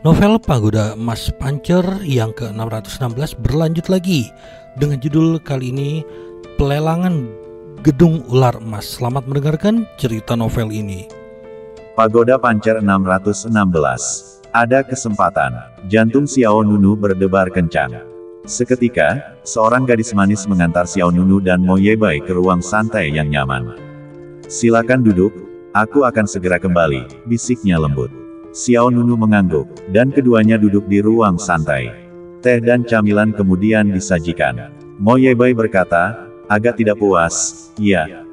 Novel Pagoda Emas Pancer yang ke-616 berlanjut lagi dengan judul kali ini Pelelangan Gedung Ular Emas. Selamat mendengarkan cerita novel ini. Pagoda Pancer 616. Ada kesempatan. Jantung Xiao Nunu berdebar kencang. Seketika, seorang gadis manis mengantar Xiao Nunu dan Mo Yebai ke ruang santai yang nyaman. "Silakan duduk, aku akan segera kembali," bisiknya lembut. Xiao Nunu mengangguk, dan keduanya duduk di ruang santai. Teh dan camilan kemudian disajikan. Mo Yebai berkata, agak tidak puas, "Iya,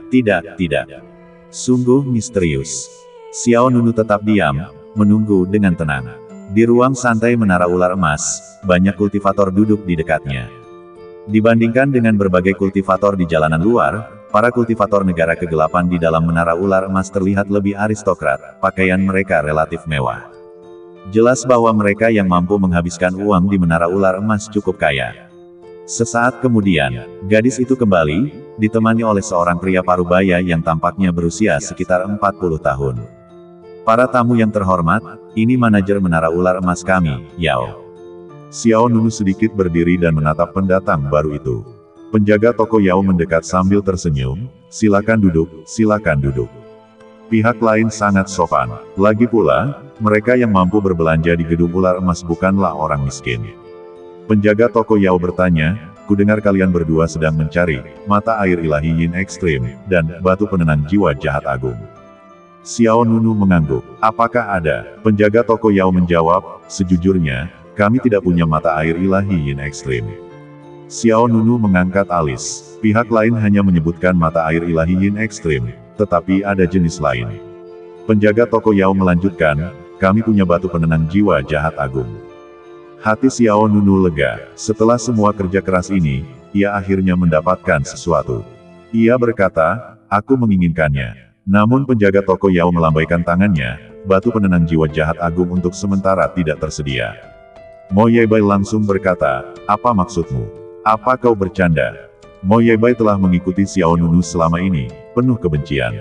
tidak. Sungguh misterius." Xiao Nunu tetap diam, menunggu dengan tenang. Di ruang santai Menara Ular Emas, banyak kultivator duduk di dekatnya. Dibandingkan dengan berbagai kultivator di jalanan luar, para kultivator negara kegelapan di dalam Menara Ular Emas terlihat lebih aristokrat, pakaian mereka relatif mewah. Jelas bahwa mereka yang mampu menghabiskan uang di Menara Ular Emas cukup kaya. Sesaat kemudian, gadis itu kembali, ditemani oleh seorang pria parubaya yang tampaknya berusia sekitar 40 tahun. "Para tamu yang terhormat, ini manajer Menara Ular Emas kami, Yao." Xiao Nunu sedikit berdiri dan menatap pendatang baru itu. Penjaga toko Yao mendekat sambil tersenyum, silakan duduk. Pihak lain sangat sopan. Lagi pula, mereka yang mampu berbelanja di Gedung Ular Emas bukanlah orang miskin. Penjaga toko Yao bertanya, "Kudengar kalian berdua sedang mencari mata air ilahi Yin Ekstrim, dan batu penenang jiwa jahat agung." Xiao Nunu mengangguk. "Apakah ada?" Penjaga toko Yao menjawab, "Sejujurnya, kami tidak punya mata air ilahi Yin Ekstrim." Xiao Nunu mengangkat alis. Pihak lain hanya menyebutkan mata air ilahi Yin Ekstrim, tetapi ada jenis lain. Penjaga toko Yao melanjutkan, "Kami punya batu penenang jiwa jahat agung." Hati Xiao Nunu lega. Setelah semua kerja keras ini, ia akhirnya mendapatkan sesuatu. Ia berkata, "Aku menginginkannya." Namun penjaga toko Yao melambaikan tangannya, batu penenang jiwa jahat agung untuk sementara tidak tersedia. Mo Yebai langsung berkata, "Apa maksudmu? Apa kau bercanda?" Mo Yebai telah mengikuti Xiao Nunu selama ini, penuh kebencian.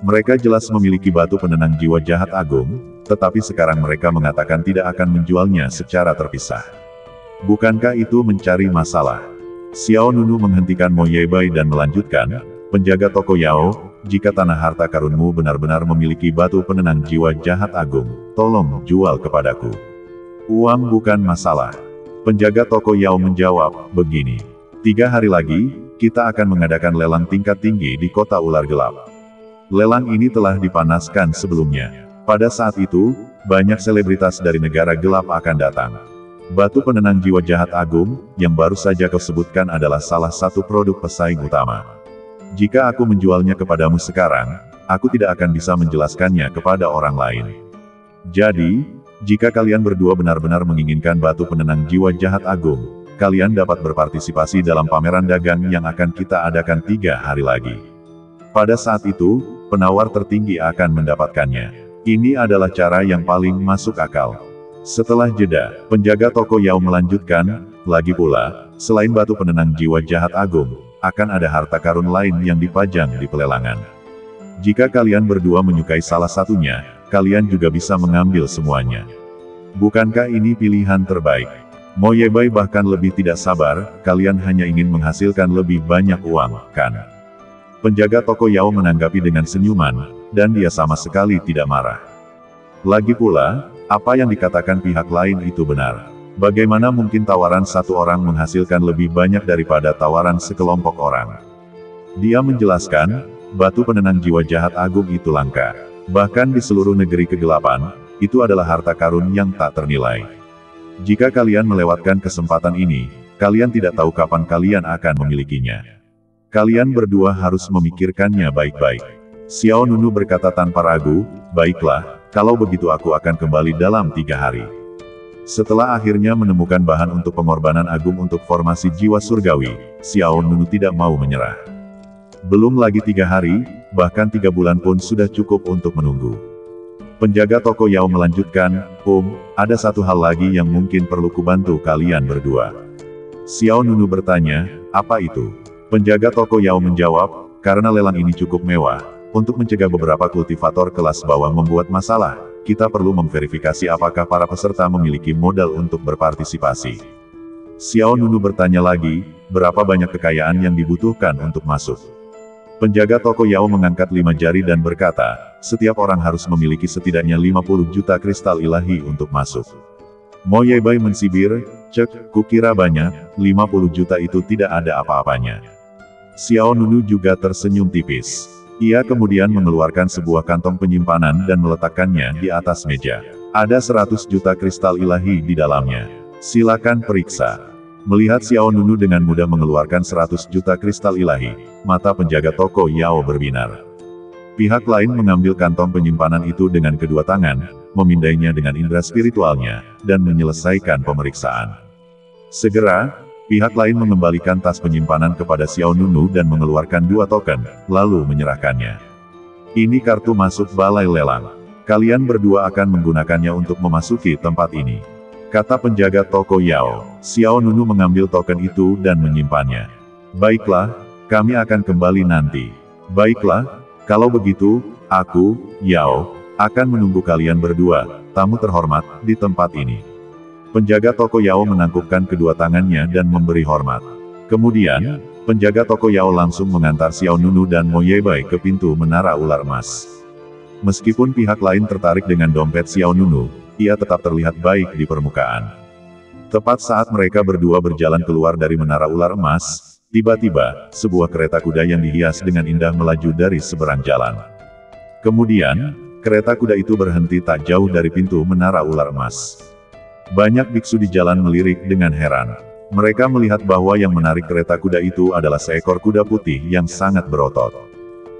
Mereka jelas memiliki batu penenang jiwa jahat agung, tetapi sekarang mereka mengatakan tidak akan menjualnya secara terpisah. Bukankah itu mencari masalah? Xiao Nunu menghentikan Mo Yebai dan melanjutkan, "Penjaga toko Yao, jika tanah harta karunmu benar-benar memiliki batu penenang jiwa jahat agung, tolong jual kepadaku. Uang bukan masalah." Penjaga toko Yao menjawab, "Begini. 3 hari lagi, kita akan mengadakan lelang tingkat tinggi di kota ular gelap. Lelang ini telah dipanaskan sebelumnya. Pada saat itu, banyak selebritas dari negara gelap akan datang. Batu penenang jiwa jahat agung, yang baru saja kau sebutkan adalah salah satu produk pesaing utama. Jika aku menjualnya kepadamu sekarang, aku tidak akan bisa menjelaskannya kepada orang lain. Jadi, jika kalian berdua benar-benar menginginkan batu penenang jiwa jahat agung, kalian dapat berpartisipasi dalam pameran dagang yang akan kita adakan 3 hari lagi. Pada saat itu, penawar tertinggi akan mendapatkannya. Ini adalah cara yang paling masuk akal." Setelah jeda, penjaga toko Yao melanjutkan, "Lagi pula, selain batu penenang jiwa jahat agung, akan ada harta karun lain yang dipajang di pelelangan. Jika kalian berdua menyukai salah satunya, kalian juga bisa mengambil semuanya. Bukankah ini pilihan terbaik?" Mo Yebai bahkan lebih tidak sabar, "Kalian hanya ingin menghasilkan lebih banyak uang, kan?" Penjaga toko Yao menanggapi dengan senyuman, dan dia sama sekali tidak marah. Lagi pula, apa yang dikatakan pihak lain itu benar. Bagaimana mungkin tawaran satu orang menghasilkan lebih banyak daripada tawaran sekelompok orang? Dia menjelaskan, batu penenang jiwa jahat agung itu langka. Bahkan di seluruh negeri kegelapan, itu adalah harta karun yang tak ternilai. Jika kalian melewatkan kesempatan ini, kalian tidak tahu kapan kalian akan memilikinya. Kalian berdua harus memikirkannya baik-baik." Xiao Nunu berkata tanpa ragu, "Baiklah, kalau begitu aku akan kembali dalam 3 hari." Setelah akhirnya menemukan bahan untuk pengorbanan agung untuk formasi jiwa surgawi, Xiao Nunu tidak mau menyerah. Belum lagi 3 hari, bahkan 3 bulan pun sudah cukup untuk menunggu. Penjaga toko Yao melanjutkan, ada satu hal lagi yang mungkin perlu kubantu kalian berdua." Xiao Nunu bertanya, "Apa itu?" Penjaga toko Yao menjawab, "Karena lelang ini cukup mewah, untuk mencegah beberapa kultivator kelas bawah membuat masalah, kita perlu memverifikasi apakah para peserta memiliki modal untuk berpartisipasi. Xiao Nunu bertanya lagi, berapa banyak kekayaan yang dibutuhkan untuk masuk? Penjaga toko Yao mengangkat 5 jari dan berkata, setiap orang harus memiliki setidaknya 50 juta kristal ilahi untuk masuk. Mo Yebai mensibir, cek, kukira banyak, 50 juta itu tidak ada apa-apanya. Xiao Nunu juga tersenyum tipis. Ia kemudian mengeluarkan sebuah kantong penyimpanan dan meletakkannya di atas meja. Ada 100 juta kristal ilahi di dalamnya. Silakan periksa. Melihat Xiao Nunu dengan mudah mengeluarkan 100 juta kristal ilahi, mata penjaga toko Yao berbinar. Pihak lain mengambil kantong penyimpanan itu dengan kedua tangan, memindainya dengan indera spiritualnya, dan menyelesaikan pemeriksaan. Segera, pihak lain mengembalikan tas penyimpanan kepada Xiao Nunu dan mengeluarkan 2 token, lalu menyerahkannya. Ini kartu masuk balai lelang. Kalian berdua akan menggunakannya untuk memasuki tempat ini, kata penjaga toko Yao. Xiao Nunu mengambil token itu dan menyimpannya. Baiklah, kami akan kembali nanti. Baiklah, kalau begitu, aku, Yao, akan menunggu kalian berdua, tamu terhormat, di tempat ini. Penjaga toko Yao menangkupkan kedua tangannya dan memberi hormat. Kemudian, penjaga toko Yao langsung mengantar Xiao Nunu dan Mo Yebai ke pintu menara ular emas. Meskipun pihak lain tertarik dengan dompet Xiao Nunu, ia tetap terlihat baik di permukaan. Tepat saat mereka berdua berjalan keluar dari menara ular emas, tiba-tiba, sebuah kereta kuda yang dihias dengan indah melaju dari seberang jalan. Kemudian, kereta kuda itu berhenti tak jauh dari pintu menara ular emas. Banyak biksu di jalan melirik dengan heran. Mereka melihat bahwa yang menarik kereta kuda itu adalah seekor kuda putih yang sangat berotot.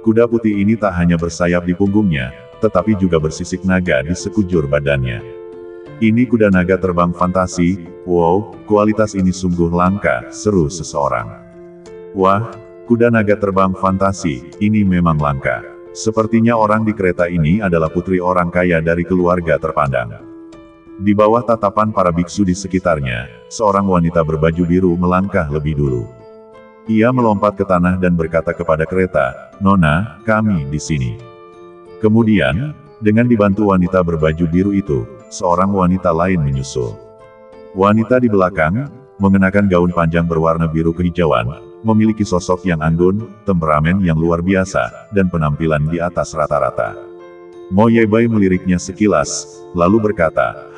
Kuda putih ini tak hanya bersayap di punggungnya, tetapi juga bersisik naga di sekujur badannya. Ini kuda naga terbang fantasi, wow, kualitas ini sungguh langka, seru seseorang. Wah, kuda naga terbang fantasi, ini memang langka. Sepertinya orang di kereta ini adalah putri orang kaya dari keluarga terpandang. Di bawah tatapan para biksu di sekitarnya, seorang wanita berbaju biru melangkah lebih dulu. Ia melompat ke tanah dan berkata kepada kereta, "Nona, kami di sini." Kemudian, dengan dibantu wanita berbaju biru itu, seorang wanita lain menyusul. Wanita di belakang, mengenakan gaun panjang berwarna biru kehijauan, memiliki sosok yang anggun, temperamen yang luar biasa, dan penampilan di atas rata-rata. Mo Yebai meliriknya sekilas, lalu berkata,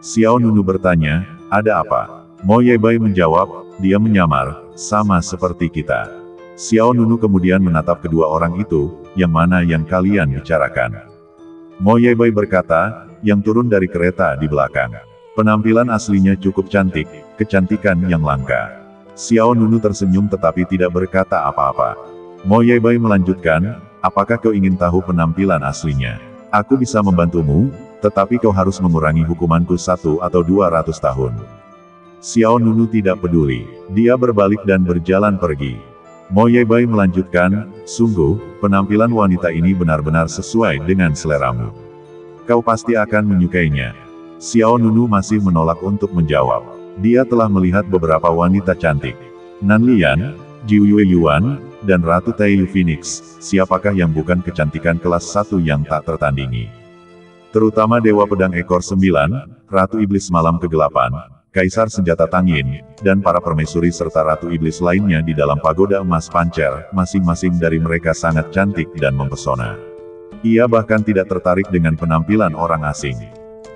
Xiao Nunu bertanya, ada apa? Mo Yebai menjawab, dia menyamar, sama seperti kita. Xiao Nunu kemudian menatap kedua orang itu, yang mana yang kalian bicarakan? Mo Yebai berkata, yang turun dari kereta di belakang. Penampilan aslinya cukup cantik, kecantikan yang langka. Xiao Nunu tersenyum tetapi tidak berkata apa-apa. Mo Yebai melanjutkan, apakah kau ingin tahu penampilan aslinya? Aku bisa membantumu, tetapi kau harus mengurangi hukumanku 1 atau 200 tahun. Xiao Nunu tidak peduli. Dia berbalik dan berjalan pergi. Mo Yebai melanjutkan, sungguh, penampilan wanita ini benar-benar sesuai dengan seleramu. Kau pasti akan menyukainya. Xiao Nunu masih menolak untuk menjawab. Dia telah melihat beberapa wanita cantik. Nan Lian, Jiu Yue Yuan, dan Ratu Taiyu Phoenix, siapakah yang bukan kecantikan kelas 1 yang tak tertandingi? Terutama Dewa Pedang Ekor 9, Ratu Iblis Malam Kegelapan, Kaisar Senjata Tangin, dan para permaisuri serta Ratu Iblis lainnya di dalam pagoda emas pancer, masing-masing dari mereka sangat cantik dan mempesona. Ia bahkan tidak tertarik dengan penampilan orang asing.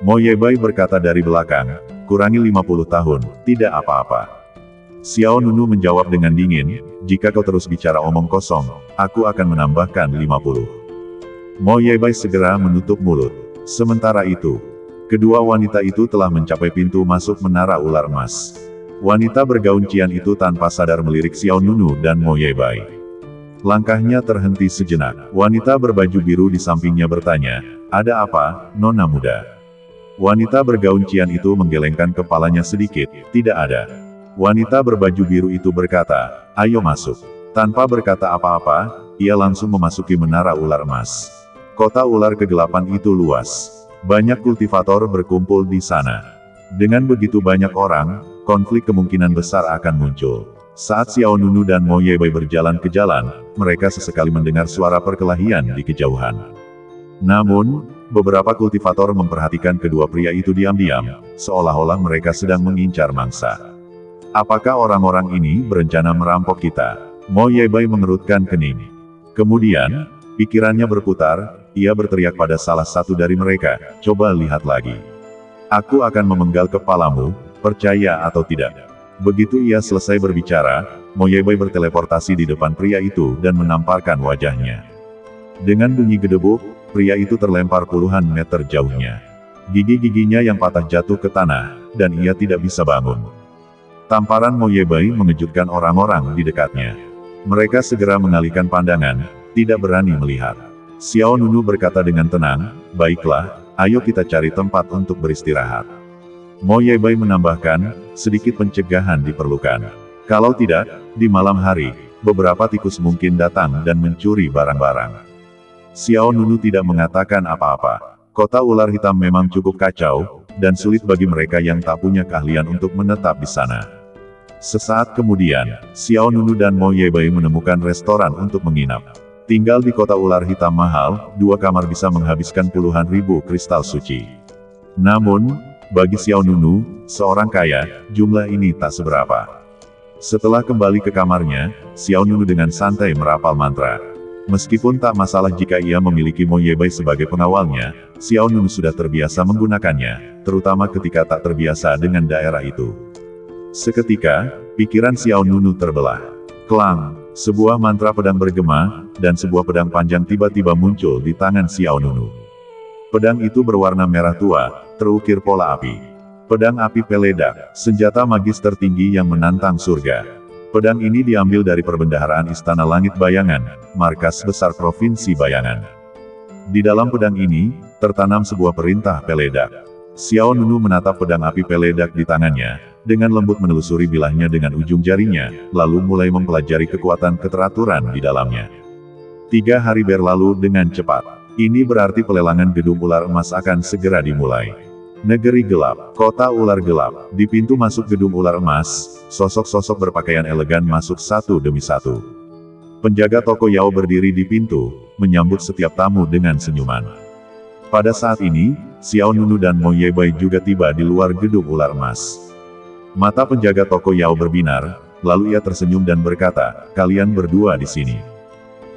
Mo Yebai berkata dari belakang, kurangi 50 tahun, tidak apa-apa. Xiao Nunu menjawab dengan dingin, jika kau terus bicara omong kosong, aku akan menambahkan 50. Mo Yebai segera menutup mulut. Sementara itu, kedua wanita itu telah mencapai pintu masuk menara ular emas. Wanita bergaun cian itu tanpa sadar melirik Xiao Nunu dan Mo Yebai. Langkahnya terhenti sejenak. Wanita berbaju biru di sampingnya bertanya, ada apa, nona muda? Wanita bergaun cian itu menggelengkan kepalanya sedikit, tidak ada. Wanita berbaju biru itu berkata, ayo masuk. Tanpa berkata apa-apa, ia langsung memasuki menara ular emas. Kota ular kegelapan itu luas. Banyak kultivator berkumpul di sana. Dengan begitu banyak orang, konflik kemungkinan besar akan muncul. Saat Xiao Nunu dan Mo Yebai berjalan ke jalan, mereka sesekali mendengar suara perkelahian di kejauhan. Namun, beberapa kultivator memperhatikan kedua pria itu diam-diam, seolah-olah mereka sedang mengincar mangsa. Apakah orang-orang ini berencana merampok kita? Mo Yebai mengerutkan kening. Kemudian, pikirannya berputar, ia berteriak pada salah satu dari mereka, coba lihat lagi. Aku akan memenggal kepalamu, percaya atau tidak. Begitu ia selesai berbicara, Mo Yebai berteleportasi di depan pria itu dan menamparkan wajahnya. Dengan bunyi gedebuk, pria itu terlempar puluhan meter jauhnya. Gigi-giginya yang patah jatuh ke tanah, dan ia tidak bisa bangun. Tamparan Mo Yebai mengejutkan orang-orang di dekatnya. Mereka segera mengalihkan pandangan, tidak berani melihat. Xiao Nunu berkata dengan tenang, baiklah, ayo kita cari tempat untuk beristirahat. Mo Yebai menambahkan, sedikit pencegahan diperlukan. Kalau tidak, di malam hari, beberapa tikus mungkin datang dan mencuri barang-barang. Xiao Nunu tidak mengatakan apa-apa. Kota ular hitam memang cukup kacau, dan sulit bagi mereka yang tak punya keahlian untuk menetap di sana. Sesaat kemudian, Xiao Nunu dan Mo Yebai menemukan restoran untuk menginap. Tinggal di kota ular hitam mahal, 2 kamar bisa menghabiskan puluhan ribu kristal suci. Namun, bagi Xiao Nunu, seorang kaya, jumlah ini tak seberapa. Setelah kembali ke kamarnya, Xiao Nunu dengan santai merapal mantra. Meskipun tak masalah jika ia memiliki Mo Yebai sebagai pengawalnya, Xiao Nunu sudah terbiasa menggunakannya, terutama ketika tak terbiasa dengan daerah itu. Seketika, pikiran Xiao Nunu terbelah. Klang, sebuah mantra pedang bergema, dan sebuah pedang panjang tiba-tiba muncul di tangan Xiao Nunu. Pedang itu berwarna merah tua, terukir pola api. Pedang api peledak, senjata magis tertinggi yang menantang surga. Pedang ini diambil dari perbendaharaan Istana Langit Bayangan, markas besar Provinsi Bayangan. Di dalam pedang ini, tertanam sebuah perintah peledak. Xiao Nunu menatap pedang api peledak di tangannya, dengan lembut menelusuri bilahnya dengan ujung jarinya, lalu mulai mempelajari kekuatan keteraturan di dalamnya. 3 hari berlalu dengan cepat. Ini berarti pelelangan gedung ular emas akan segera dimulai. Negeri gelap, kota ular gelap. Di pintu masuk gedung ular emas, sosok-sosok berpakaian elegan masuk satu demi satu. Penjaga toko Yao berdiri di pintu, menyambut setiap tamu dengan senyuman. Pada saat ini, Xiao Nunu dan Mo Yebai juga tiba di luar gedung ular emas. Mata penjaga toko Yao berbinar, lalu ia tersenyum dan berkata, kalian berdua di sini.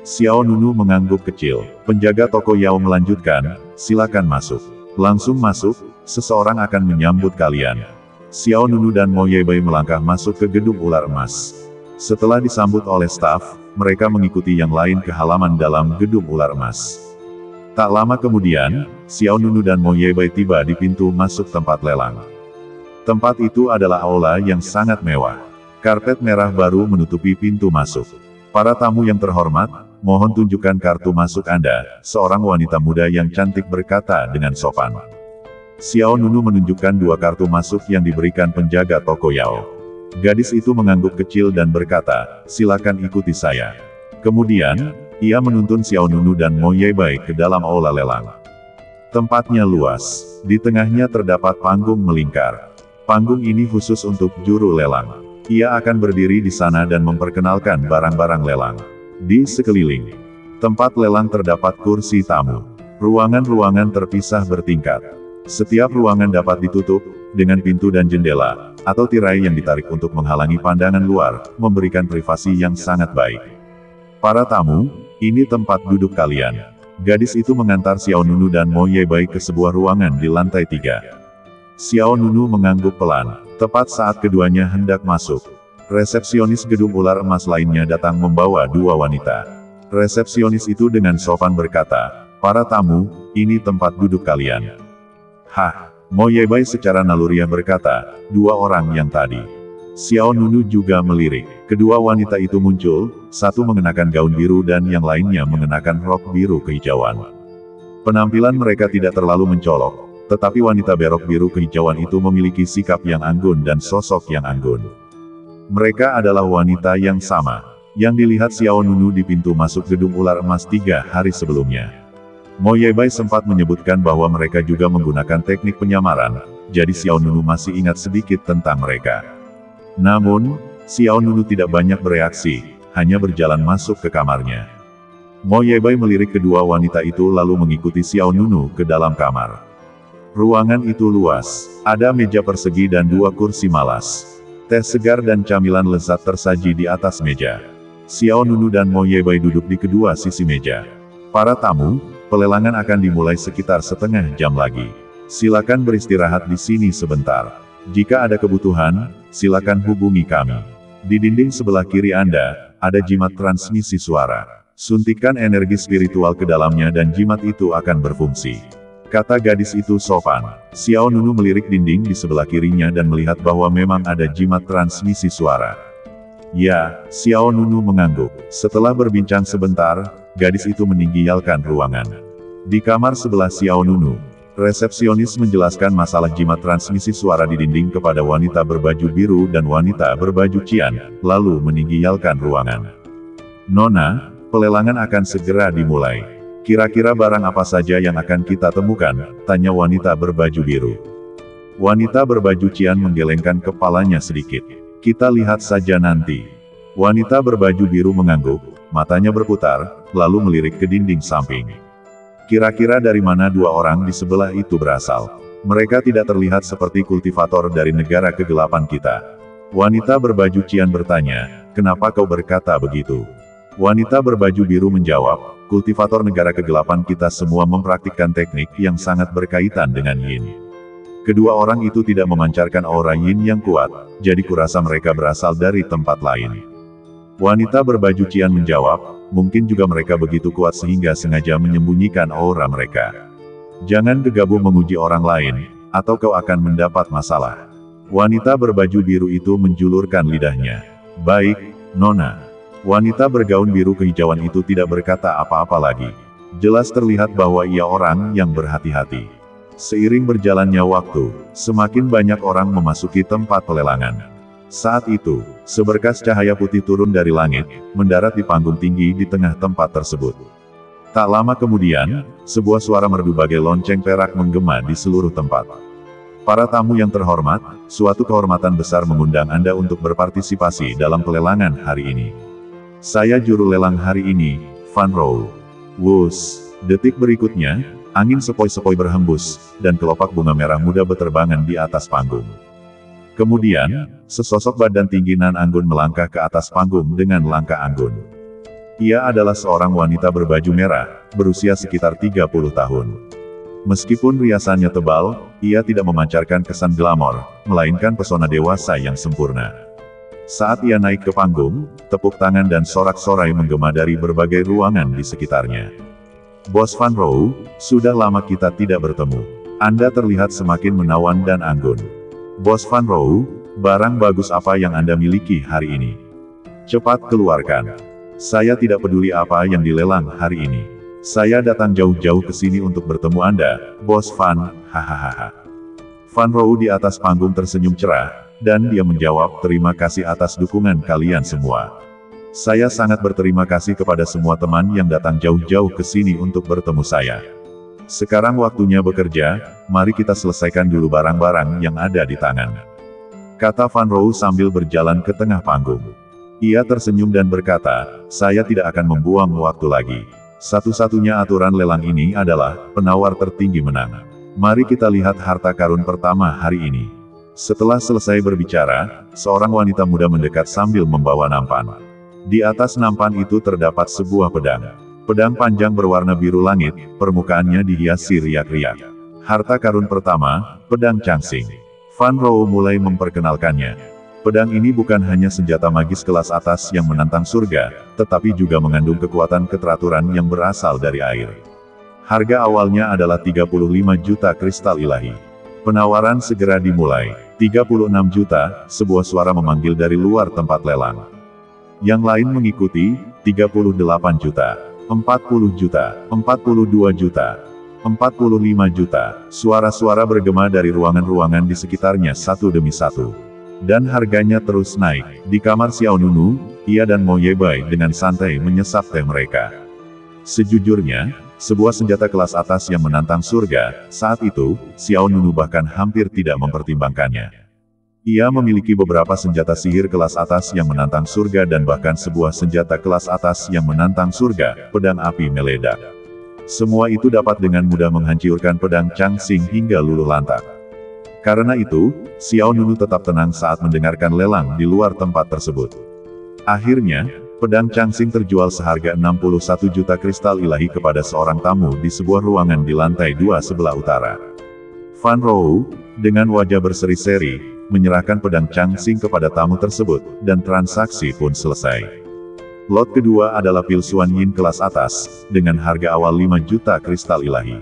Xiao Nunu mengangguk kecil. Penjaga toko Yao melanjutkan, silakan masuk. Langsung masuk, seseorang akan menyambut kalian. Xiao Nunu dan Mo Yebai melangkah masuk ke gedung ular emas. Setelah disambut oleh staf, mereka mengikuti yang lain ke halaman dalam gedung ular emas. Tak lama kemudian, Xiao Nunu dan Mo Yebai tiba di pintu masuk tempat lelang. Tempat itu adalah aula yang sangat mewah. Karpet merah baru menutupi pintu masuk. Para tamu yang terhormat, mohon tunjukkan kartu masuk Anda, seorang wanita muda yang cantik berkata dengan sopan. Xiao Nunu menunjukkan 2 kartu masuk yang diberikan penjaga toko Yao. Gadis itu mengangguk kecil dan berkata, silakan ikuti saya. Kemudian, ia menuntun Xiao Nunu dan Mo Yebai ke dalam aula lelang. Tempatnya luas. Di tengahnya terdapat panggung melingkar. Panggung ini khusus untuk juru lelang. Ia akan berdiri di sana dan memperkenalkan barang-barang lelang. Di sekeliling tempat lelang terdapat kursi tamu. Ruangan-ruangan terpisah bertingkat. Setiap ruangan dapat ditutup dengan pintu dan jendela, atau tirai yang ditarik untuk menghalangi pandangan luar, memberikan privasi yang sangat baik. Para tamu, ini tempat duduk kalian. Gadis itu mengantar Xiao Nunu dan Mo Yebai ke sebuah ruangan di lantai 3. Xiao Nunu mengangguk pelan, tepat saat keduanya hendak masuk. Resepsionis gedung ular emas lainnya datang membawa 2 wanita. Resepsionis itu dengan sopan berkata, para tamu, ini tempat duduk kalian. Hah, Mo Yebai secara naluriah berkata, 2 orang yang tadi. Xiao Nunu juga melirik. Kedua wanita itu muncul, satu mengenakan gaun biru dan yang lainnya mengenakan rok biru kehijauan. Penampilan mereka tidak terlalu mencolok, tetapi wanita berok biru kehijauan itu memiliki sikap yang anggun dan sosok yang anggun. Mereka adalah wanita yang sama, yang dilihat Xiao Nunu di pintu masuk gedung ular emas 3 hari sebelumnya. Mo Yebai sempat menyebutkan bahwa mereka juga menggunakan teknik penyamaran, jadi Xiao Nunu masih ingat sedikit tentang mereka. Namun, Xiao Nunu tidak banyak bereaksi, hanya berjalan masuk ke kamarnya. Mo Yebai melirik kedua wanita itu lalu mengikuti Xiao Nunu ke dalam kamar. Ruangan itu luas, ada meja persegi dan 2 kursi malas. Teh segar dan camilan lezat tersaji di atas meja. Xiao Nunu dan Mo Yebai duduk di kedua sisi meja. Para tamu, pelelangan akan dimulai sekitar setengah jam lagi. Silakan beristirahat di sini sebentar. Jika ada kebutuhan, silakan hubungi kami. Di dinding sebelah kiri Anda, ada jimat transmisi suara. Suntikan energi spiritual ke dalamnya dan jimat itu akan berfungsi. Kata gadis itu sopan. Xiao Nunu melirik dinding di sebelah kirinya dan melihat bahwa memang ada jimat transmisi suara. Ya, Xiao Nunu mengangguk. Setelah berbincang sebentar, gadis itu meninggalkan ruangan. Di kamar sebelah Xiao Nunu, resepsionis menjelaskan masalah jimat transmisi suara di dinding kepada wanita berbaju biru dan wanita berbaju cian, lalu meninggalkan ruangan. Nona, pelelangan akan segera dimulai. Kira-kira barang apa saja yang akan kita temukan? Tanya wanita berbaju biru. Wanita berbaju cian menggelengkan kepalanya sedikit. Kita lihat saja nanti. Wanita berbaju biru mengangguk, matanya berputar, lalu melirik ke dinding samping. Kira-kira dari mana 2 orang di sebelah itu berasal? Mereka tidak terlihat seperti kultivator dari negara kegelapan kita. Wanita berbaju cian bertanya, kenapa kau berkata begitu? Wanita berbaju biru menjawab, kultivator negara kegelapan kita semua mempraktikkan teknik yang sangat berkaitan dengan yin. Kedua orang itu tidak memancarkan aura yin yang kuat, jadi kurasa mereka berasal dari tempat lain. Wanita berbaju cian menjawab, mungkin juga mereka begitu kuat sehingga sengaja menyembunyikan aura mereka. Jangan gegabah menguji orang lain, atau kau akan mendapat masalah. Wanita berbaju biru itu menjulurkan lidahnya. Baik, Nona. Wanita bergaun biru kehijauan itu tidak berkata apa-apa lagi. Jelas terlihat bahwa ia orang yang berhati-hati. Seiring berjalannya waktu, semakin banyak orang memasuki tempat pelelangan. Saat itu, seberkas cahaya putih turun dari langit, mendarat di panggung tinggi di tengah tempat tersebut. Tak lama kemudian, sebuah suara merdu bagai lonceng perak menggema di seluruh tempat. Para tamu yang terhormat, suatu kehormatan besar mengundang Anda untuk berpartisipasi dalam pelelangan hari ini. Saya juru lelang hari ini, Fan Rou. Wus, detik berikutnya, angin sepoi-sepoi berhembus, dan kelopak bunga merah muda berterbangan di atas panggung. Kemudian, sesosok badan tinggi Nan Anggun melangkah ke atas panggung dengan langkah anggun. Ia adalah seorang wanita berbaju merah, berusia sekitar 30 tahun. Meskipun riasannya tebal, ia tidak memancarkan kesan glamor, melainkan pesona dewasa yang sempurna. Saat ia naik ke panggung, tepuk tangan dan sorak-sorai menggema dari berbagai ruangan di sekitarnya. Bos Fan Rou, sudah lama kita tidak bertemu. Anda terlihat semakin menawan dan anggun. Bos Fan Rou, barang bagus apa yang Anda miliki hari ini? Cepat keluarkan. Saya tidak peduli apa yang dilelang hari ini. Saya datang jauh-jauh ke sini untuk bertemu Anda, Bos Fan, hahaha. Fan Rou di atas panggung tersenyum cerah, dan dia menjawab, terima kasih atas dukungan kalian semua. Saya sangat berterima kasih kepada semua teman yang datang jauh-jauh ke sini untuk bertemu saya. Sekarang waktunya bekerja, mari kita selesaikan dulu barang-barang yang ada di tangan. Kata Fan Rou sambil berjalan ke tengah panggung. Ia tersenyum dan berkata, saya tidak akan membuang waktu lagi. Satu-satunya aturan lelang ini adalah, penawar tertinggi menang. Mari kita lihat harta karun pertama hari ini. Setelah selesai berbicara, seorang wanita muda mendekat sambil membawa nampan. Di atas nampan itu terdapat sebuah pedang. Pedang panjang berwarna biru langit, permukaannya dihiasi riak-riak. Harta karun pertama, pedang Changsing. Fan Rou mulai memperkenalkannya. Pedang ini bukan hanya senjata magis kelas atas yang menantang surga, tetapi juga mengandung kekuatan keteraturan yang berasal dari air. Harga awalnya adalah 35 juta kristal ilahi. Penawaran segera dimulai. 36 juta, sebuah suara memanggil dari luar tempat lelang. Yang lain mengikuti, 38 juta, 40 juta, 42 juta, 45 juta. Suara-suara bergema dari ruangan-ruangan di sekitarnya satu demi satu. Dan harganya terus naik. Di kamar Xiao Nunu, ia dan Mo Yebai dengan santai menyesap teh mereka. Sejujurnya, sebuah senjata kelas atas yang menantang surga, saat itu, Xiao Nunu bahkan hampir tidak mempertimbangkannya. Ia memiliki beberapa senjata sihir kelas atas yang menantang surga dan bahkan sebuah senjata kelas atas yang menantang surga, pedang api meledak. Semua itu dapat dengan mudah menghancurkan pedang Changxing hingga luluh lantak. Karena itu, Xiao Nunu tetap tenang saat mendengarkan lelang di luar tempat tersebut. Akhirnya, pedang Changxing terjual seharga 61 juta kristal ilahi kepada seorang tamu di sebuah ruangan di lantai 2 sebelah utara. Fan Rou, dengan wajah berseri-seri, menyerahkan pedang Changxing kepada tamu tersebut, dan transaksi pun selesai. Lot kedua adalah pil Xuan Yin kelas atas, dengan harga awal 5 juta kristal ilahi.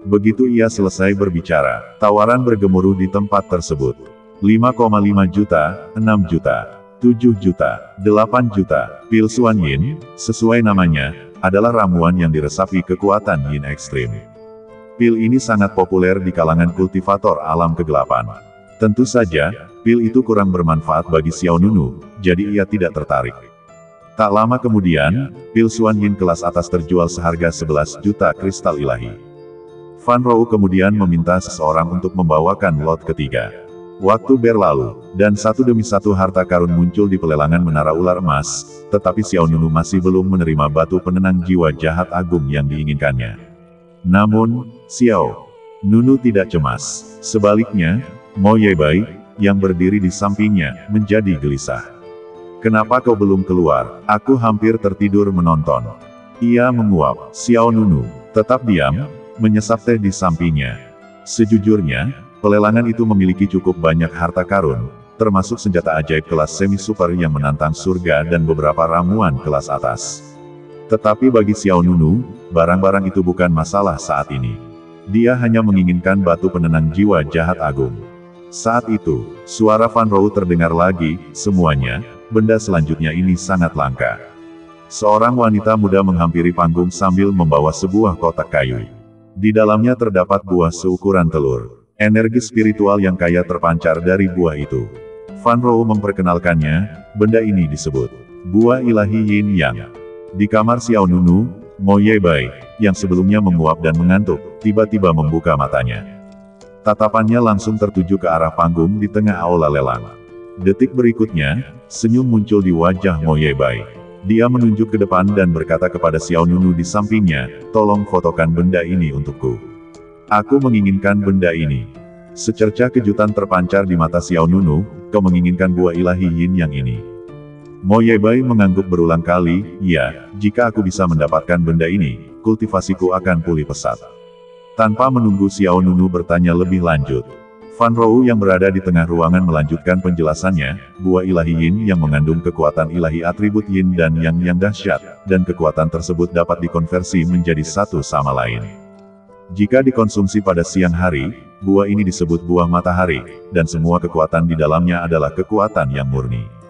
Begitu ia selesai berbicara, tawaran bergemuruh di tempat tersebut. 5,5 juta, 6 juta, 7 juta, 8 juta. Pil Xuan Yin, sesuai namanya, adalah ramuan yang diresapi kekuatan Yin ekstrim. Pil ini sangat populer di kalangan kultivator alam kegelapan. Tentu saja, pil itu kurang bermanfaat bagi Xiao Nunu, jadi ia tidak tertarik. Tak lama kemudian, pil Xuan Yin kelas atas terjual seharga 11 juta kristal ilahi. Fan Rou kemudian meminta seseorang untuk membawakan lot ketiga. Waktu berlalu, dan satu demi satu harta karun muncul di pelelangan Menara Ular Emas, tetapi Xiao Nunu masih belum menerima batu penenang jiwa jahat agung yang diinginkannya. Namun, Xiao Nunu tidak cemas. Sebaliknya, Mo Yebai, yang berdiri di sampingnya, menjadi gelisah. Kenapa kau belum keluar? Aku hampir tertidur menonton. Ia menguap. Xiao Nunu tetap diam, menyesap teh di sampingnya. Sejujurnya, pelelangan itu memiliki cukup banyak harta karun, termasuk senjata ajaib kelas semi-super yang menantang surga dan beberapa ramuan kelas atas. Tetapi bagi Xiao Nunu, barang-barang itu bukan masalah saat ini. Dia hanya menginginkan batu penenang jiwa jahat agung. Saat itu, suara Fan Rou terdengar lagi, semuanya, benda selanjutnya ini sangat langka. Seorang wanita muda menghampiri panggung sambil membawa sebuah kotak kayu. Di dalamnya terdapat buah seukuran telur. Energi spiritual yang kaya terpancar dari buah itu. Fan Rou memperkenalkannya, benda ini disebut buah ilahi Yin Yang. Di kamar Xiao Nunu, Mo Yebai, yang sebelumnya menguap dan mengantuk, tiba-tiba membuka matanya. Tatapannya langsung tertuju ke arah panggung di tengah aula lelang. Detik berikutnya, senyum muncul di wajah Mo Yebai. Dia menunjuk ke depan dan berkata kepada Xiao Nunu di sampingnya, tolong fotokan benda ini untukku. Aku menginginkan benda ini. Secercah kejutan terpancar di mata Xiao Nunu, kau menginginkan buah ilahi Yin Yang ini. Mo Yebai mengangguk berulang kali, ya, jika aku bisa mendapatkan benda ini, kultivasiku akan pulih pesat. Tanpa menunggu Xiao Nunu bertanya lebih lanjut, Fan Rou yang berada di tengah ruangan melanjutkan penjelasannya, buah ilahi Yin yang mengandung kekuatan ilahi atribut Yin dan yang dahsyat, dan kekuatan tersebut dapat dikonversi menjadi satu sama lain. Jika dikonsumsi pada siang hari, buah ini disebut buah matahari, dan semua kekuatan di dalamnya adalah kekuatan yang murni.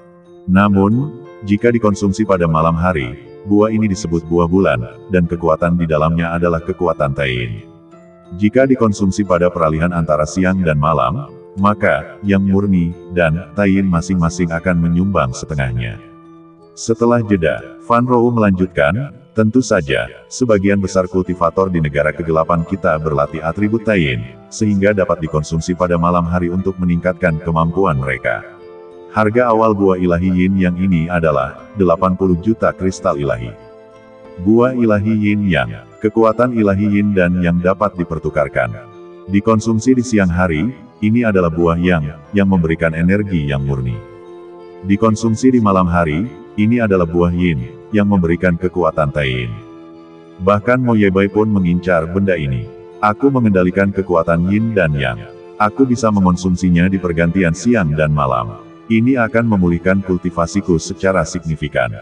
Namun, jika dikonsumsi pada malam hari, buah ini disebut buah bulan, dan kekuatan di dalamnya adalah kekuatan Taiyin. Jika dikonsumsi pada peralihan antara siang dan malam, maka, yang murni, dan Taiyin masing-masing akan menyumbang setengahnya. Setelah jeda, Fan Rou melanjutkan, tentu saja, sebagian besar kultivator di negara kegelapan kita berlatih atribut Taiyin, sehingga dapat dikonsumsi pada malam hari untuk meningkatkan kemampuan mereka. Harga awal buah ilahi Yin Yang ini adalah 80 juta kristal ilahi. Buah ilahi Yin Yang, kekuatan ilahi Yin dan yang dapat dipertukarkan. Dikonsumsi di siang hari, ini adalah buah yang memberikan energi yang murni. Dikonsumsi di malam hari, ini adalah buah Yin, yang memberikan kekuatan Taiyin. Bahkan Mo Yebai pun mengincar benda ini. Aku mengendalikan kekuatan Yin dan Yang. Aku bisa mengonsumsinya di pergantian siang dan malam. Ini akan memulihkan kultivasiku secara signifikan.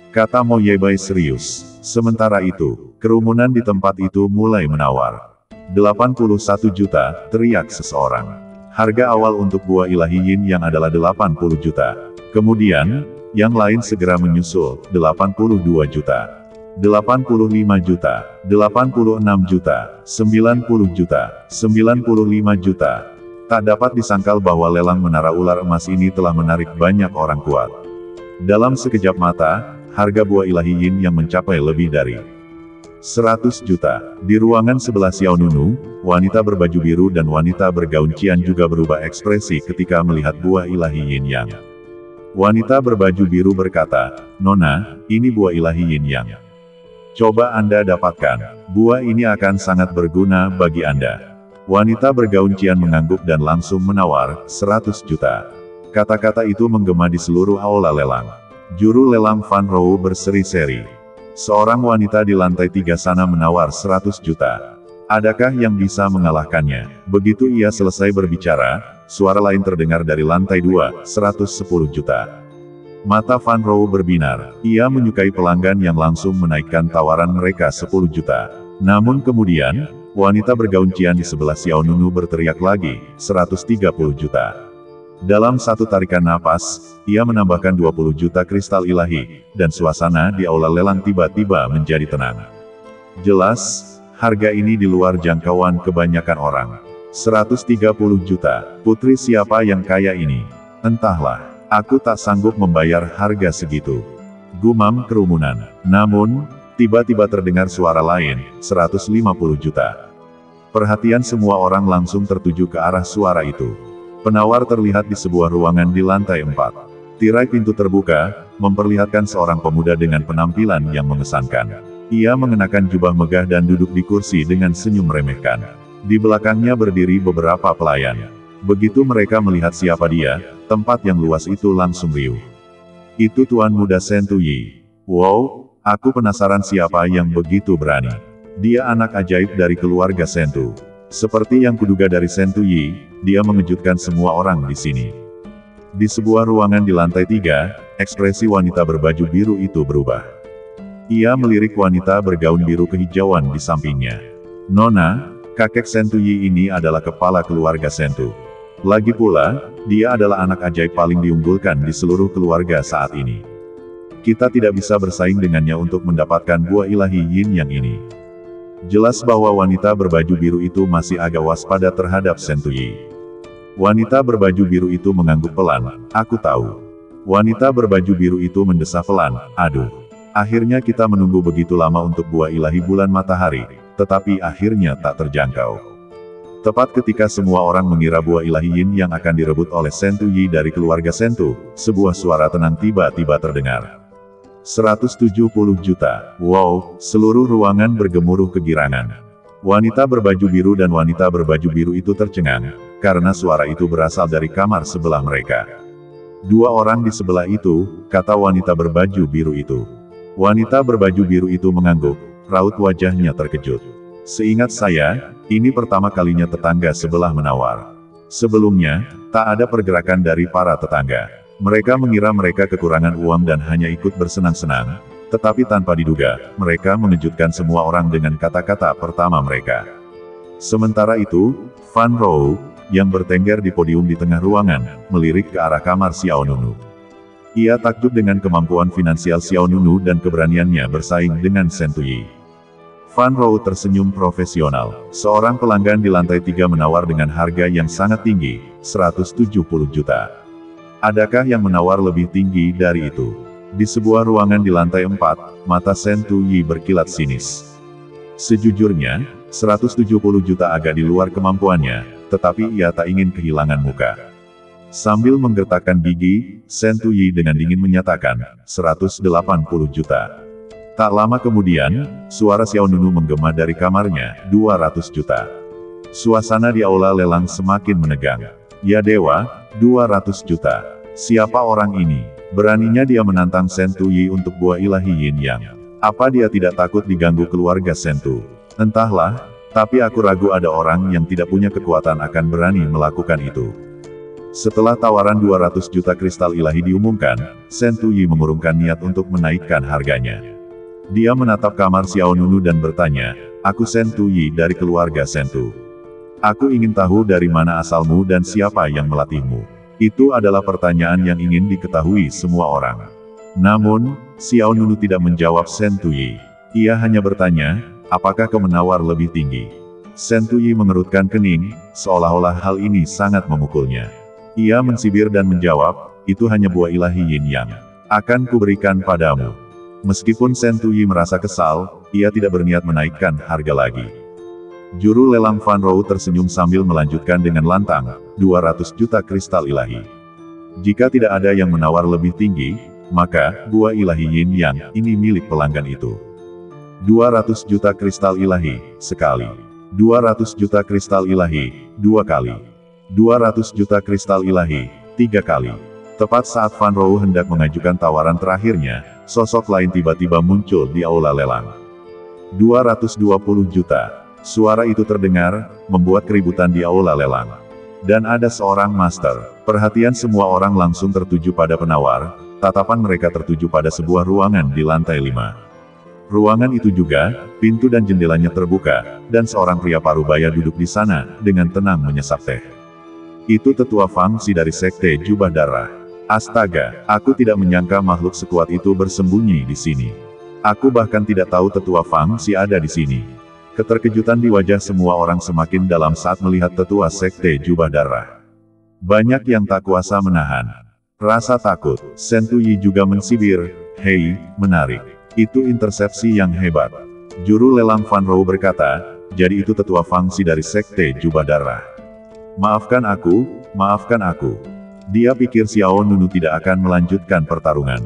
Kata Mo Yebai serius. Sementara itu, kerumunan di tempat itu mulai menawar. 81 juta, teriak seseorang. Harga awal untuk buah ilahi Yin yang adalah 80 juta. Kemudian, yang lain segera menyusul, 82 juta. 85 juta, 86 juta, 90 juta, 95 juta. Tak dapat disangkal bahwa lelang Menara Ular Emas ini telah menarik banyak orang kuat. Dalam sekejap mata, harga buah ilahi Yin yang mencapai lebih dari 100 juta. Di ruangan sebelah Xiao Nunu, wanita berbaju biru dan wanita bergaun cian juga berubah ekspresi ketika melihat buah ilahi Yin Yang. Wanita berbaju biru berkata, "Nona, ini buah ilahi Yin Yang. Coba Anda dapatkan. Buah ini akan sangat berguna bagi Anda." Wanita bergaun cian mengangguk dan langsung menawar, 100 juta. Kata-kata itu menggema di seluruh aula lelang. Juru lelang Fan Rou berseri-seri. Seorang wanita di lantai 3 sana menawar 100 juta. Adakah yang bisa mengalahkannya? Begitu ia selesai berbicara, suara lain terdengar dari lantai 2, 110 juta. Mata Fan Rou berbinar. Ia menyukai pelanggan yang langsung menaikkan tawaran mereka 10 juta. Namun kemudian, wanita bergaun cian di sebelah Xiao Nunu berteriak lagi, 130 juta. Dalam satu tarikan napas, ia menambahkan 20 juta kristal ilahi, dan suasana di aula lelang tiba-tiba menjadi tenang. Jelas, harga ini di luar jangkauan kebanyakan orang. 130 juta, putri siapa yang kaya ini? Entahlah, aku tak sanggup membayar harga segitu. Gumam kerumunan. Namun, tiba-tiba terdengar suara lain, 150 juta. Perhatian semua orang langsung tertuju ke arah suara itu. Penawar terlihat di sebuah ruangan di lantai 4. Tirai pintu terbuka, memperlihatkan seorang pemuda dengan penampilan yang mengesankan. Ia mengenakan jubah megah dan duduk di kursi dengan senyum meremehkan. Di belakangnya berdiri beberapa pelayan. Begitu mereka melihat siapa dia, tempat yang luas itu langsung riuh. Itu Tuan Muda Sentu Yi. Wow, aku penasaran siapa yang begitu berani. Dia anak ajaib dari keluarga Sentu. Seperti yang kuduga dari Sentu Yi, dia mengejutkan semua orang di sini. Di sebuah ruangan di lantai 3, ekspresi wanita berbaju biru itu berubah. Ia melirik wanita bergaun biru kehijauan di sampingnya. "Nona, kakek Sentu Yi ini adalah kepala keluarga Sentu. Lagi pula, dia adalah anak ajaib paling diunggulkan di seluruh keluarga saat ini. Kita tidak bisa bersaing dengannya untuk mendapatkan buah ilahi Yin Yang ini." Jelas bahwa wanita berbaju biru itu masih agak waspada terhadap Sentu Yi. Wanita berbaju biru itu mengangguk pelan, "Aku tahu." Wanita berbaju biru itu mendesah pelan, "Aduh. Akhirnya kita menunggu begitu lama untuk buah ilahi bulan matahari, tetapi akhirnya tak terjangkau." Tepat ketika semua orang mengira buah ilahi Yin yang akan direbut oleh Sentu Yi dari keluarga Sentu, sebuah suara tenang tiba-tiba terdengar. 170 juta. Wow, seluruh ruangan bergemuruh kegirangan. Wanita berbaju biru dan wanita berbaju biru itu tercengang, karena suara itu berasal dari kamar sebelah mereka. "Dua orang di sebelah itu," kata wanita berbaju biru itu. Wanita berbaju biru itu mengangguk, raut wajahnya terkejut. "Seingat saya, ini pertama kalinya tetangga sebelah menawar. Sebelumnya, tak ada pergerakan dari para tetangga. Mereka mengira mereka kekurangan uang dan hanya ikut bersenang-senang, tetapi tanpa diduga, mereka mengejutkan semua orang dengan kata-kata pertama mereka." Sementara itu, Fan Rou, yang bertengger di podium di tengah ruangan, melirik ke arah kamar Xiao Nunu. Ia takjub dengan kemampuan finansial Xiao Nunu dan keberaniannya bersaing dengan Sentu Yi. Fan Rou tersenyum profesional. Seorang pelanggan di lantai 3 menawar dengan harga yang sangat tinggi, 170 juta. Adakah yang menawar lebih tinggi dari itu? Di sebuah ruangan di lantai 4, mata Sentu Yi berkilat sinis. Sejujurnya, 170 juta agak di luar kemampuannya, tetapi ia tak ingin kehilangan muka. Sambil menggertakkan gigi, Sentu Yi dengan dingin menyatakan, 180 juta. Tak lama kemudian, suara Xiao Nunu menggema dari kamarnya, 200 juta. Suasana di aula lelang semakin menegang. "Ya dewa, 200 juta. Siapa orang ini? Beraninya dia menantang Sentu Yi untuk buah ilahi Yin Yang. Apa dia tidak takut diganggu keluarga Sentu? Entahlah, tapi aku ragu ada orang yang tidak punya kekuatan akan berani melakukan itu." Setelah tawaran 200 juta kristal ilahi diumumkan, Sentu Yi mengurungkan niat untuk menaikkan harganya. Dia menatap kamar Xiao Nunu dan bertanya, "Aku Sentu Yi dari keluarga Sentu. Aku ingin tahu dari mana asalmu dan siapa yang melatihmu." Itu adalah pertanyaan yang ingin diketahui semua orang. Namun, Xiao Nunu tidak menjawab Sentu Yi. Ia hanya bertanya, "Apakah kau menawar lebih tinggi?" Sentu Yi mengerutkan kening, seolah-olah hal ini sangat memukulnya. Ia mensibir dan menjawab, "Itu hanya buah ilahi Yin Yang. Akan kuberikan padamu." Meskipun Shen Tuyi merasa kesal, ia tidak berniat menaikkan harga lagi. Juru lelang Fan Rou tersenyum sambil melanjutkan dengan lantang, 200 juta kristal ilahi. Jika tidak ada yang menawar lebih tinggi, maka buah ilahi Yin Yang ini milik pelanggan itu. 200 juta kristal ilahi, sekali. 200 juta kristal ilahi, 2 kali. 200 juta kristal ilahi, 3 kali. Tepat saat Fan Rou hendak mengajukan tawaran terakhirnya, sosok lain tiba-tiba muncul di aula lelang. 220 juta. Suara itu terdengar, membuat keributan di aula lelang. Dan ada seorang master. Perhatian semua orang langsung tertuju pada penawar, tatapan mereka tertuju pada sebuah ruangan di lantai 5. Ruangan itu juga, pintu dan jendelanya terbuka, dan seorang pria parubaya duduk di sana, dengan tenang menyesap teh. Itu tetua Fang Xi dari Sekte Jubah Darah. Astaga, aku tidak menyangka makhluk sekuat itu bersembunyi di sini. Aku bahkan tidak tahu tetua Fang Xi ada di sini. Keterkejutan di wajah semua orang semakin dalam saat melihat tetua Sekte Jubah Darah. Banyak yang tak kuasa menahan rasa takut. Shen Tuyi juga mensibir, "Hei, menarik. Itu intersepsi yang hebat." Juru lelang Fan Rou berkata, "Jadi itu tetua Fang Xi dari Sekte Jubah Darah. Maafkan aku, maafkan aku." Dia pikir Xiao Nunu tidak akan melanjutkan pertarungan.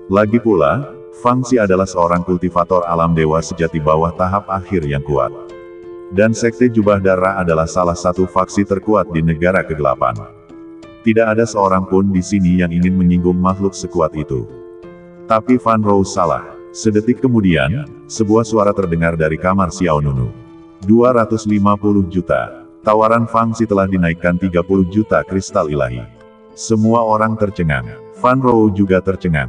Lagi pula, Fang Xi adalah seorang kultivator alam dewa sejati bawah tahap akhir yang kuat. Dan Sekte Jubah Darah adalah salah satu faksi terkuat di negara kegelapan. Tidak ada seorang pun di sini yang ingin menyinggung makhluk sekuat itu. Tapi Fan Rou salah. Sedetik kemudian, sebuah suara terdengar dari kamar Xiao Nunu. 250 juta. Tawaran Fang Xi telah dinaikkan 30 juta kristal ilahi. Semua orang tercengang. Fan Rou juga tercengang.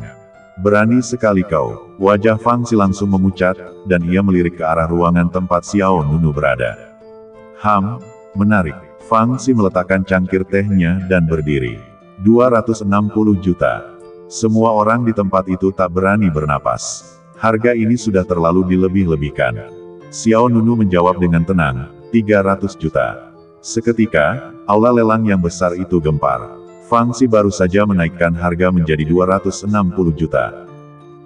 "Berani sekali kau." Wajah Fang Xi langsung memucat, dan ia melirik ke arah ruangan tempat Xiao Nunu berada. Menarik. Fang Xi meletakkan cangkir tehnya dan berdiri. 260 juta. Semua orang di tempat itu tak berani bernapas. Harga ini sudah terlalu dilebih-lebihkan. Xiao Nunu menjawab dengan tenang, 300 juta. Seketika, aula lelang yang besar itu gempar. Fang Xi baru saja menaikkan harga menjadi 260 juta.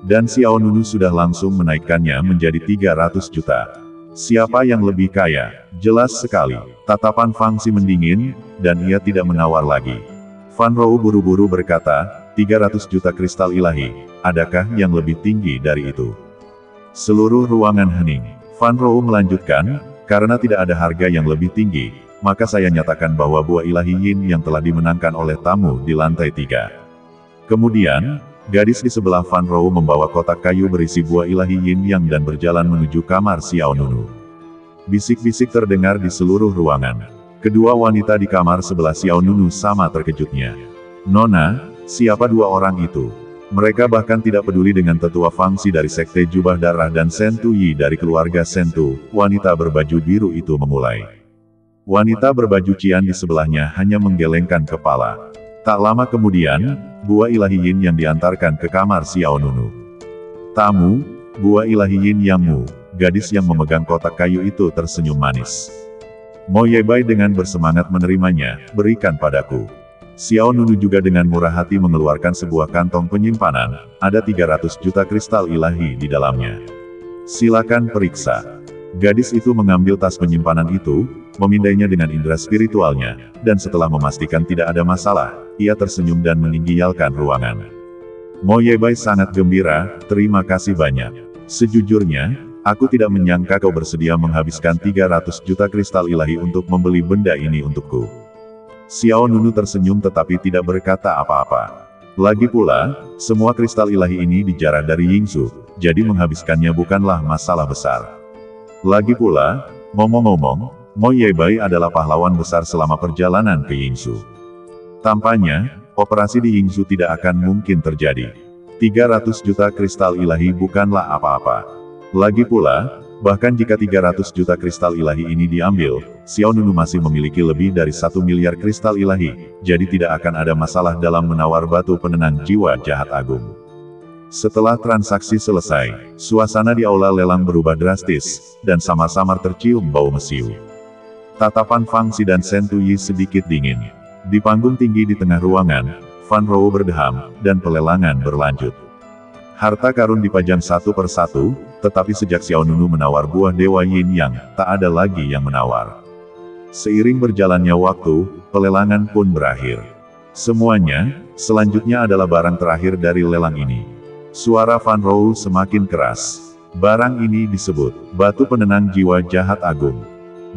Dan Xiao Nunu sudah langsung menaikkannya menjadi 300 juta. Siapa yang lebih kaya? Jelas sekali. Tatapan Fang Xi mendingin, dan ia tidak menawar lagi. Fan Rou buru-buru berkata, 300 juta kristal ilahi, adakah yang lebih tinggi dari itu? Seluruh ruangan hening. Fan Rou melanjutkan, karena tidak ada harga yang lebih tinggi, maka saya nyatakan bahwa buah ilahi Yin yang telah dimenangkan oleh tamu di lantai 3. Kemudian, gadis di sebelah Fan Rou membawa kotak kayu berisi buah ilahi Yin Yang dan berjalan menuju kamar Xiao Nunu. Bisik-bisik terdengar di seluruh ruangan. Kedua wanita di kamar sebelah Xiao Nunu sama terkejutnya. "Nona, siapa dua orang itu?" Mereka bahkan tidak peduli dengan tetua Fang Xi dari Sekte Jubah Darah dan Shen Tuyi dari keluarga Shen Tu. Wanita berbaju biru itu memulai. Wanita berbaju cian di sebelahnya hanya menggelengkan kepala. Tak lama kemudian, buah ilahi Yin yang diantarkan ke kamar Xiao Nunu. "Tamu, buah ilahi Yin Yangmu." Gadis yang memegang kotak kayu itu tersenyum manis. "Mo Yebai dengan bersemangat menerimanya, berikan padaku." Xiao Nunu juga dengan murah hati mengeluarkan sebuah kantong penyimpanan, ada 300 juta kristal ilahi di dalamnya. "Silakan periksa." Gadis itu mengambil tas penyimpanan itu, memindainya dengan indera spiritualnya, dan setelah memastikan tidak ada masalah, ia tersenyum dan meninggalkan ruangan. Mo Yebai sangat gembira, "Terima kasih banyak. Sejujurnya, aku tidak menyangka kau bersedia menghabiskan 300 juta kristal ilahi untuk membeli benda ini untukku." Xiao Nunu tersenyum tetapi tidak berkata apa-apa. Lagi pula, semua kristal ilahi ini dijarah dari Yingzu, jadi menghabiskannya bukanlah masalah besar. Lagi pula, ngomong-ngomong, Mo Yebai adalah pahlawan besar selama perjalanan ke Yingzu. Tampaknya, operasi di Yingzu tidak akan mungkin terjadi. 300 juta kristal ilahi bukanlah apa-apa. Lagi pula, bahkan jika 300 juta kristal ilahi ini diambil, Xiao Nunu masih memiliki lebih dari 1 miliar kristal ilahi, jadi tidak akan ada masalah dalam menawar batu penenang jiwa jahat agung. Setelah transaksi selesai, suasana di aula lelang berubah drastis, dan samar-samar tercium bau mesiu. Tatapan Fang Xi dan Shen Tuyi sedikit dingin. Di panggung tinggi di tengah ruangan, Fan Rou berdeham, dan pelelangan berlanjut. Harta karun dipajang satu per satu, tetapi sejak Xiao Nunu menawar buah Dewa Yin Yang, tak ada lagi yang menawar. Seiring berjalannya waktu, pelelangan pun berakhir. Semuanya, selanjutnya adalah barang terakhir dari lelang ini. Suara Fan Rou semakin keras. Barang ini disebut, batu penenang jiwa jahat agung.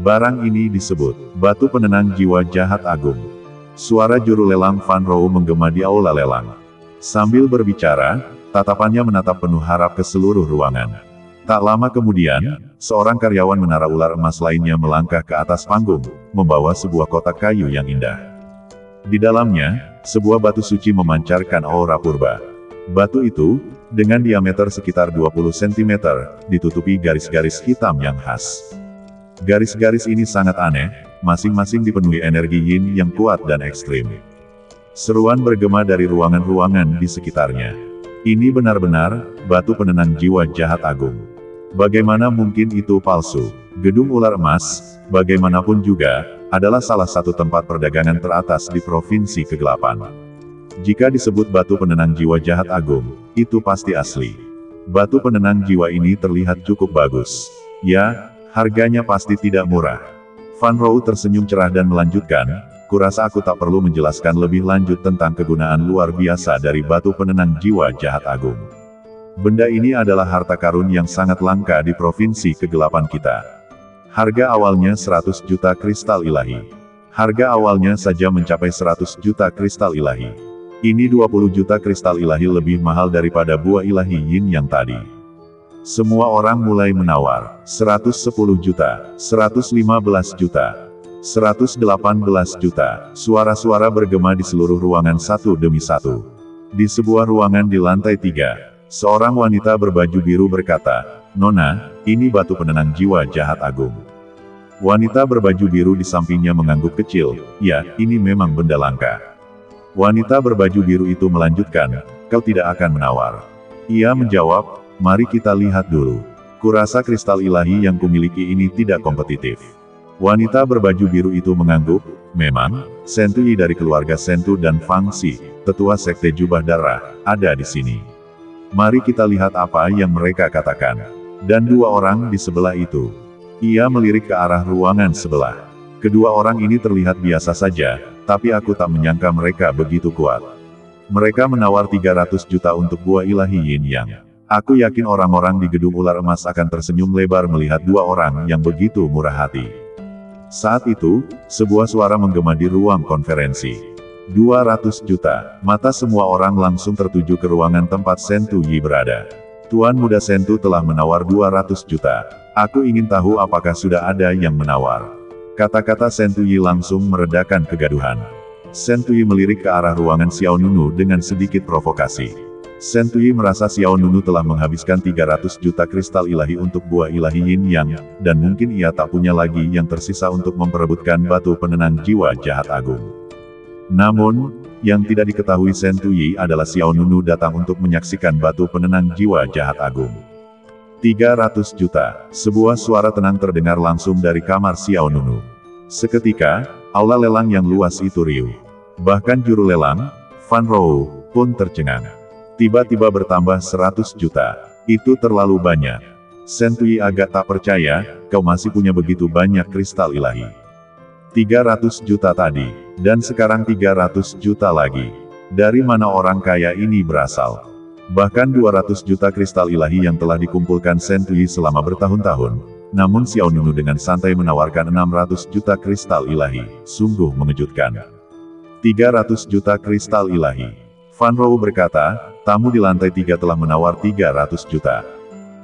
Barang ini disebut, batu penenang jiwa jahat agung. Suara juru lelang Fan Rou menggema di aula lelang. Sambil berbicara, tatapannya menatap penuh harap ke seluruh ruangan. Tak lama kemudian, seorang karyawan menara ular emas lainnya melangkah ke atas panggung, membawa sebuah kotak kayu yang indah. Di dalamnya, sebuah batu suci memancarkan aura purba. Batu itu, dengan diameter sekitar 20 cm, ditutupi garis-garis hitam yang khas. Garis-garis ini sangat aneh, masing-masing dipenuhi energi yin yang kuat dan ekstrim. Seruan bergema dari ruangan-ruangan di sekitarnya. Ini benar-benar batu penenang jiwa jahat agung. Bagaimana mungkin itu palsu? Gedung Ular Emas, bagaimanapun juga, adalah salah satu tempat perdagangan teratas di Provinsi Kegelapan. Jika disebut batu penenang jiwa jahat agung, itu pasti asli. Batu penenang jiwa ini terlihat cukup bagus. Ya, harganya pasti tidak murah. Fan Rou tersenyum cerah dan melanjutkan, kurasa aku tak perlu menjelaskan lebih lanjut tentang kegunaan luar biasa dari batu penenang jiwa jahat agung. Benda ini adalah harta karun yang sangat langka di Provinsi Kegelapan kita. Harga awalnya 100 juta kristal ilahi. Harga awalnya saja mencapai 100 juta kristal ilahi. Ini 20 juta kristal ilahi lebih mahal daripada buah ilahi yin yang tadi. Semua orang mulai menawar, 110 juta, 115 juta. 118 juta. Suara-suara bergema di seluruh ruangan satu demi satu. Di sebuah ruangan di lantai 3, seorang wanita berbaju biru berkata, "Nona, ini batu penenang jiwa jahat agung." Wanita berbaju biru di sampingnya mengangguk kecil, "Ya, ini memang benda langka." Wanita berbaju biru itu melanjutkan, "Kau tidak akan menawar." Ia menjawab, "Mari kita lihat dulu. Kurasa kristal ilahi yang kumiliki ini tidak kompetitif." Wanita berbaju biru itu mengangguk, "Memang, Sentu Yi dari keluarga Sentu dan Fang Xi, tetua sekte jubah darah, ada di sini. Mari kita lihat apa yang mereka katakan." Dan dua orang di sebelah itu. Ia melirik ke arah ruangan sebelah. Kedua orang ini terlihat biasa saja, tapi aku tak menyangka mereka begitu kuat. Mereka menawar 300 juta untuk buah ilahi yin yang. Aku yakin orang-orang di gedung ular emas akan tersenyum lebar melihat dua orang yang begitu murah hati. Saat itu, sebuah suara menggema di ruang konferensi. 200 juta. Mata semua orang langsung tertuju ke ruangan tempat Sentu Yi berada. Tuan Muda Sentu telah menawar 200 juta. Aku ingin tahu apakah sudah ada yang menawar. Kata-kata Sentu Yi langsung meredakan kegaduhan. Sentu Yi melirik ke arah ruangan Xiao Nunu dengan sedikit provokasi. Sentu Yi merasa Xiao Nunu telah menghabiskan 300 juta kristal ilahi untuk buah ilahi yin yang, dan mungkin ia tak punya lagi yang tersisa untuk memperebutkan batu penenang jiwa jahat agung. Namun, yang tidak diketahui Sentu Yi adalah Xiao Nunu datang untuk menyaksikan batu penenang jiwa jahat agung. 300 juta. Sebuah suara tenang terdengar langsung dari kamar Xiao Nunu. Seketika, aula lelang yang luas itu riuh. Bahkan juru lelang, Fan Rou, pun tercengang. Tiba-tiba bertambah 100 juta. Itu terlalu banyak. Sentu Yi agak tak percaya, kau masih punya begitu banyak kristal ilahi. 300 juta tadi, dan sekarang 300 juta lagi. Dari mana orang kaya ini berasal? Bahkan 200 juta kristal ilahi yang telah dikumpulkan Sentu Yi selama bertahun-tahun. Namun Xiao Nunu dengan santai menawarkan 600 juta kristal ilahi. Sungguh mengejutkan. 300 juta kristal ilahi. Fan Rou berkata, tamu di lantai 3 telah menawar 300 juta.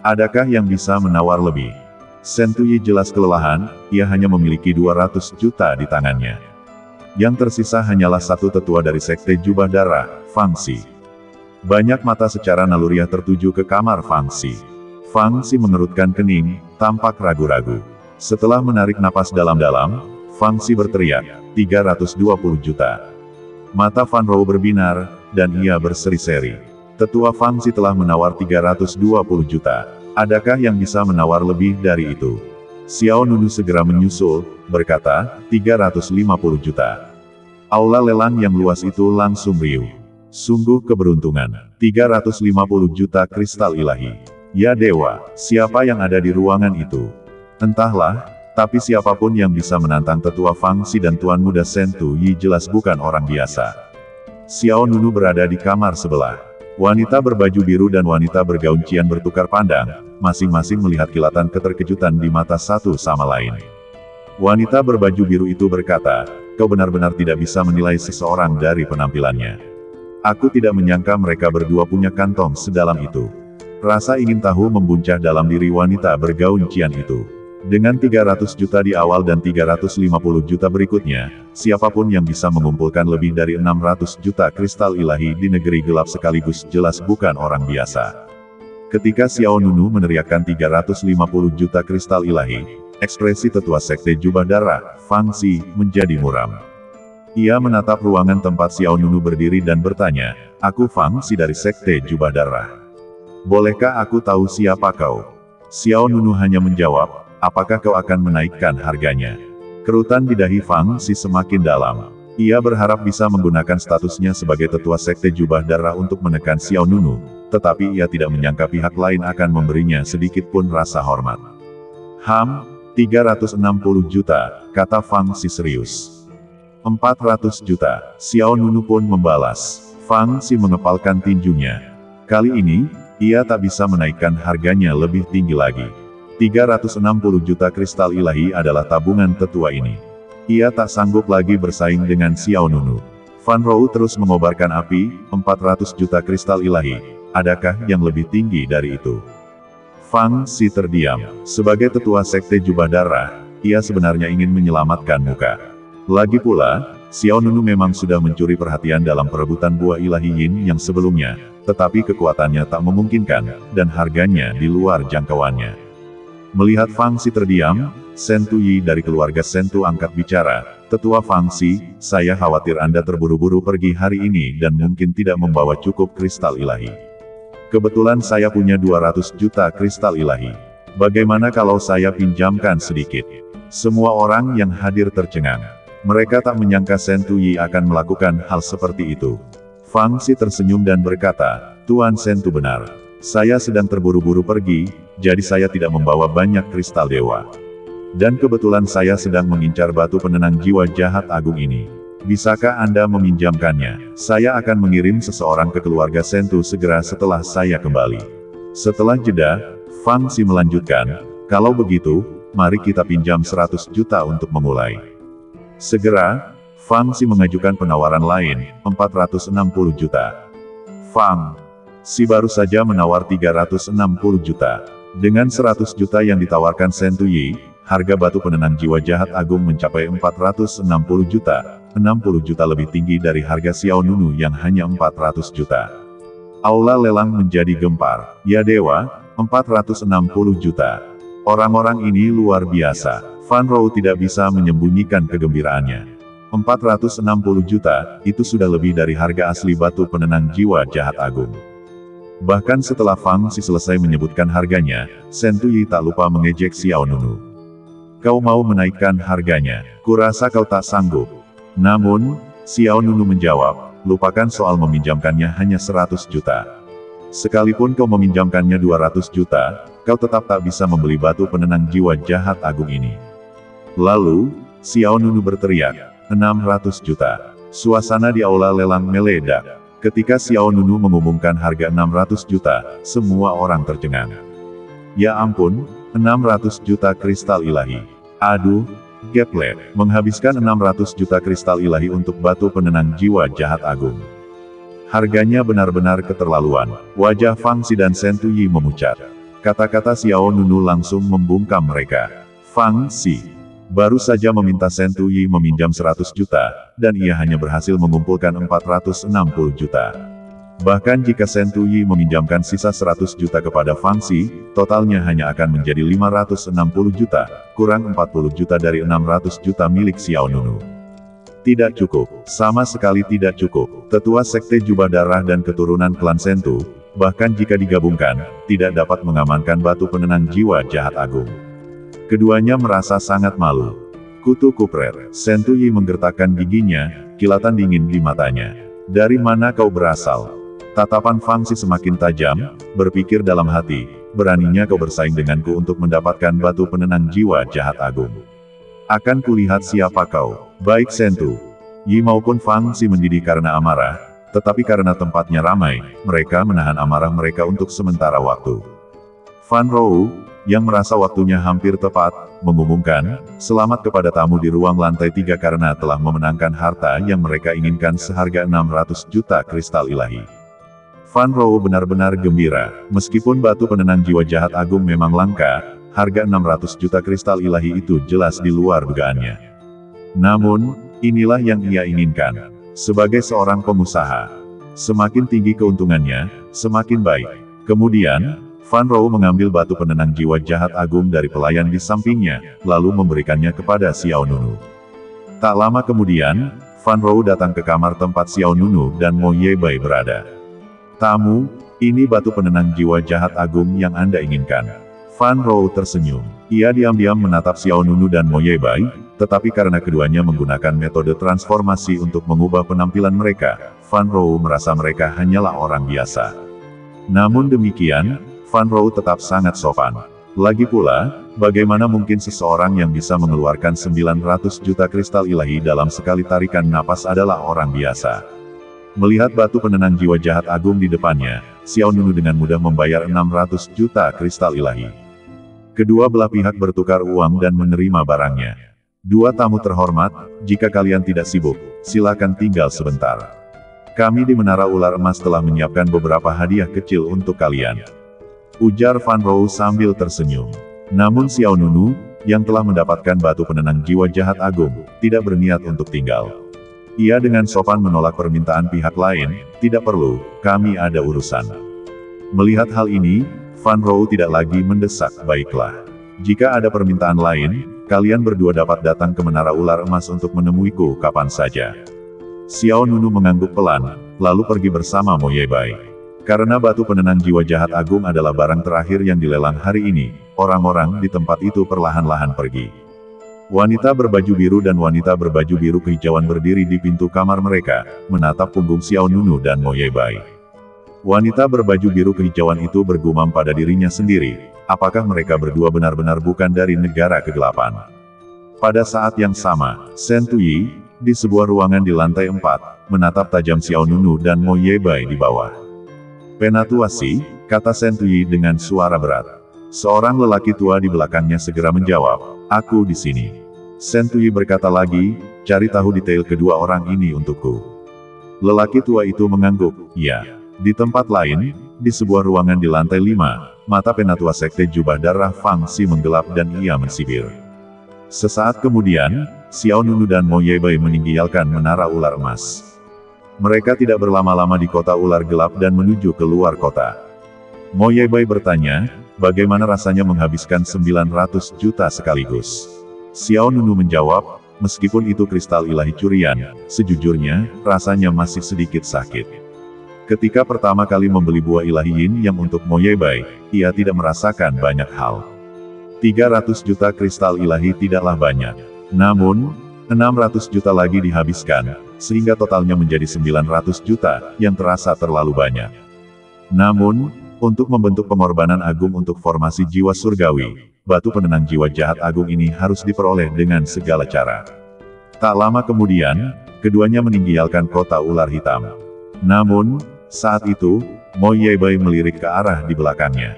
Adakah yang bisa menawar lebih? Sentu Yi jelas kelelahan, ia hanya memiliki 200 juta di tangannya. Yang tersisa hanyalah satu tetua dari sekte jubah darah, Fang Xi. Banyak mata secara naluriah tertuju ke kamar Fang Xi. Fang Xi mengerutkan kening, tampak ragu-ragu. Setelah menarik napas dalam-dalam, Fang Xi berteriak, 320 juta. Mata Fan Rou berbinar, dan ia berseri-seri. Tetua Fang Xi telah menawar 320 juta. Adakah yang bisa menawar lebih dari itu? Xiao Nunu segera menyusul, berkata, 350 juta. Aula lelang yang luas itu langsung riuh. Sungguh keberuntungan. 350 juta kristal ilahi. Ya dewa, siapa yang ada di ruangan itu? Entahlah, tapi siapapun yang bisa menantang tetua Fangxi dan Tuan Muda Sentu Yi jelas bukan orang biasa. Xiao Nunu berada di kamar sebelah. Wanita berbaju biru dan wanita bergaun cian bertukar pandang, masing-masing melihat kilatan keterkejutan di mata satu sama lain. Wanita berbaju biru itu berkata, "Kau benar-benar tidak bisa menilai seseorang dari penampilannya. Aku tidak menyangka mereka berdua punya kantong sedalam itu." Rasa ingin tahu membuncah dalam diri wanita bergaun cian itu. Dengan 300 juta di awal dan 350 juta berikutnya, siapapun yang bisa mengumpulkan lebih dari 600 juta kristal ilahi di negeri gelap sekaligus jelas bukan orang biasa. Ketika Xiao Nunu meneriakkan 350 juta kristal ilahi, ekspresi tetua sekte jubah darah, Fangxi, menjadi muram. Ia menatap ruangan tempat Xiao Nunu berdiri dan bertanya, "Aku Fangxi dari sekte jubah darah. Bolehkah aku tahu siapa kau?" Xiao Nunu hanya menjawab, "Apakah kau akan menaikkan harganya?" Kerutan di dahi Fangxi semakin dalam. Ia berharap bisa menggunakan statusnya sebagai tetua sekte jubah darah untuk menekan Xiao Nunu, tetapi ia tidak menyangka pihak lain akan memberinya sedikit pun rasa hormat. 360 juta, kata Fangxi serius. 400 juta, Xiao Nunu pun membalas. Fangxi mengepalkan tinjunya. Kali ini, ia tak bisa menaikkan harganya lebih tinggi lagi. 360 juta kristal ilahi adalah tabungan tetua ini. Ia tak sanggup lagi bersaing dengan Xiao Nunu. Fan Rou terus mengobarkan api, 400 juta kristal ilahi. Adakah yang lebih tinggi dari itu? Fangxi terdiam. Sebagai tetua sekte jubah darah, ia sebenarnya ingin menyelamatkan muka. Lagi pula, Xiao Nunu memang sudah mencuri perhatian dalam perebutan buah ilahi Yin yang sebelumnya, tetapi kekuatannya tak memungkinkan, dan harganya di luar jangkauannya. Melihat Fangxi terdiam, Sentu Yi dari keluarga Sentu angkat bicara, "Tetua Fangxi, saya khawatir Anda terburu-buru pergi hari ini dan mungkin tidak membawa cukup kristal ilahi. Kebetulan saya punya 200 juta kristal ilahi. Bagaimana kalau saya pinjamkan sedikit?" Semua orang yang hadir tercengang. Mereka tak menyangka Sentu Yi akan melakukan hal seperti itu. Fangxi tersenyum dan berkata, "Tuan Sentu benar. Saya sedang terburu-buru pergi, jadi saya tidak membawa banyak kristal dewa. Dan kebetulan saya sedang mengincar batu penenang jiwa jahat agung ini. Bisakah Anda meminjamkannya? Saya akan mengirim seseorang ke keluarga Sentu segera setelah saya kembali." Setelah jeda, Fangxi melanjutkan, "Kalau begitu, mari kita pinjam 100 juta untuk memulai." Segera, Fangxi mengajukan penawaran lain, 460 juta. Fangxi baru saja menawar 360 juta. Dengan 100 juta yang ditawarkan Sentu Yi, harga batu penenang jiwa jahat agung mencapai 460 juta, 60 juta lebih tinggi dari harga Xiao Nunu yang hanya 400 juta. Aula lelang menjadi gempar. Ya dewa, 460 juta. Orang-orang ini luar biasa. Fan Rou tidak bisa menyembunyikan kegembiraannya. 460 juta, itu sudah lebih dari harga asli batu penenang jiwa jahat agung. Bahkan setelah Fangxi selesai menyebutkan harganya, Sentu Yi tak lupa mengejek Xiao Nunu. "Kau mau menaikkan harganya? Kurasa kau tak sanggup." Namun, Xiao Nunu menjawab, "Lupakan soal meminjamkannya hanya 100 juta. Sekalipun kau meminjamkannya 200 juta, kau tetap tak bisa membeli batu penenang jiwa jahat agung ini." Lalu, Xiao Nunu berteriak, 600 juta. Suasana di aula lelang meledak. Ketika Xiao Nunu mengumumkan harga 600 juta, semua orang tercengang. Ya ampun, 600 juta kristal ilahi. Aduh, Geplet, menghabiskan 600 juta kristal ilahi untuk batu penenang jiwa jahat agung. Harganya benar-benar keterlaluan. Wajah Fangxi dan Sentu Yi memucat. Kata-kata Xiao Nunu langsung membungkam mereka. Fangxi baru saja meminta Sentu Yi meminjam 100 juta, dan ia hanya berhasil mengumpulkan 460 juta. Bahkan jika Sentu Yi meminjamkan sisa 100 juta kepada Fangxi, totalnya hanya akan menjadi 560 juta, kurang 40 juta dari 600 juta milik Xiao Nunu. Tidak cukup, sama sekali tidak cukup. Tetua sekte jubah darah dan keturunan klan Sentu, bahkan jika digabungkan, tidak dapat mengamankan batu penenang jiwa jahat agung. Keduanya merasa sangat malu. Kutu kupret. Sentu Yi menggertakkan giginya, kilatan dingin di matanya. Dari mana kau berasal? Tatapan Fang Xi semakin tajam, berpikir dalam hati, beraninya kau bersaing denganku untuk mendapatkan batu penenang jiwa jahat agung. Akan kulihat siapa kau. Baik Sentu. Yi maupun Fang Xi mendidih karena amarah, tetapi karena tempatnya ramai, mereka menahan amarah mereka untuk sementara waktu. Fan Rou, yang merasa waktunya hampir tepat, mengumumkan, selamat kepada tamu di ruang lantai 3 karena telah memenangkan harta yang mereka inginkan seharga 600 juta kristal ilahi. Fan Rou benar-benar gembira, meskipun batu penenang jiwa jahat agung memang langka, harga 600 juta kristal ilahi itu jelas di luar dugaannya. Namun, inilah yang ia inginkan. Sebagai seorang pengusaha, semakin tinggi keuntungannya, semakin baik. Kemudian, Fan Rou mengambil batu penenang jiwa jahat agung dari pelayan di sampingnya, lalu memberikannya kepada Xiao Nunu. Tak lama kemudian, Fan Rou datang ke kamar tempat Xiao Nunu dan Mo Yebai berada. Tamu, ini batu penenang jiwa jahat agung yang Anda inginkan. Fan Rou tersenyum. Ia diam-diam menatap Xiao Nunu dan Mo Yebai, tetapi karena keduanya menggunakan metode transformasi untuk mengubah penampilan mereka, Fan Rou merasa mereka hanyalah orang biasa. Namun demikian, Fan Rou tetap sangat sopan. Lagi pula, bagaimana mungkin seseorang yang bisa mengeluarkan 900 juta kristal ilahi dalam sekali tarikan napas adalah orang biasa. Melihat batu penenang jiwa jahat agung di depannya, Xiao Nunu dengan mudah membayar 600 juta kristal ilahi. Kedua belah pihak bertukar uang dan menerima barangnya. Dua tamu terhormat, jika kalian tidak sibuk, silakan tinggal sebentar. Kami di Menara Ular Emas telah menyiapkan beberapa hadiah kecil untuk kalian. Ujar Fan Rou sambil tersenyum. Namun Xiao Nunu, yang telah mendapatkan batu penenang jiwa jahat agung, tidak berniat untuk tinggal. Ia dengan sopan menolak permintaan pihak lain, tidak perlu, kami ada urusan. Melihat hal ini, Fan Rou tidak lagi mendesak, baiklah. Jika ada permintaan lain, kalian berdua dapat datang ke Menara Ular Emas untuk menemuiku kapan saja. Xiao Nunu mengangguk pelan, lalu pergi bersama Mo Yebai. Karena batu penenang jiwa jahat agung adalah barang terakhir yang dilelang hari ini, orang-orang di tempat itu perlahan-lahan pergi. Wanita berbaju biru dan wanita berbaju biru kehijauan berdiri di pintu kamar mereka, menatap punggung Xiao Nunu dan Mo Yebai. Wanita berbaju biru kehijauan itu bergumam pada dirinya sendiri, apakah mereka berdua benar-benar bukan dari negara kegelapan? Pada saat yang sama, Shen Tuyi, di sebuah ruangan di lantai 4, menatap tajam Xiao Nunu dan Mo Yebai di bawah. Penatuasi, kata Shen Tuyi dengan suara berat. Seorang lelaki tua di belakangnya segera menjawab, aku di sini. Shen Tuyi berkata lagi, cari tahu detail kedua orang ini untukku. Lelaki tua itu mengangguk, ya. Di tempat lain, di sebuah ruangan di lantai 5, mata penatua sekte jubah darah Fang Xi menggelap dan ia mensibir. Sesaat kemudian, Xiao Nunu dan Mo Yebai meninggalkan Menara Ular Emas. Mereka tidak berlama-lama di kota ular gelap dan menuju ke luar kota. Mo Yebai bertanya, bagaimana rasanya menghabiskan 900 juta sekaligus? Xiao Nunu menjawab, meskipun itu kristal ilahi curian, sejujurnya, rasanya masih sedikit sakit. Ketika pertama kali membeli buah ilahi yin yang untuk Mo Yebai, ia tidak merasakan banyak hal. 300 juta kristal ilahi tidaklah banyak. Namun, 600 juta lagi dihabiskan, sehingga totalnya menjadi 900 juta, yang terasa terlalu banyak. Namun, untuk membentuk pengorbanan agung untuk formasi jiwa surgawi, batu penenang jiwa jahat agung ini harus diperoleh dengan segala cara. Tak lama kemudian, keduanya meninggalkan kota ular hitam. Namun, saat itu, Mo Yebai melirik ke arah di belakangnya.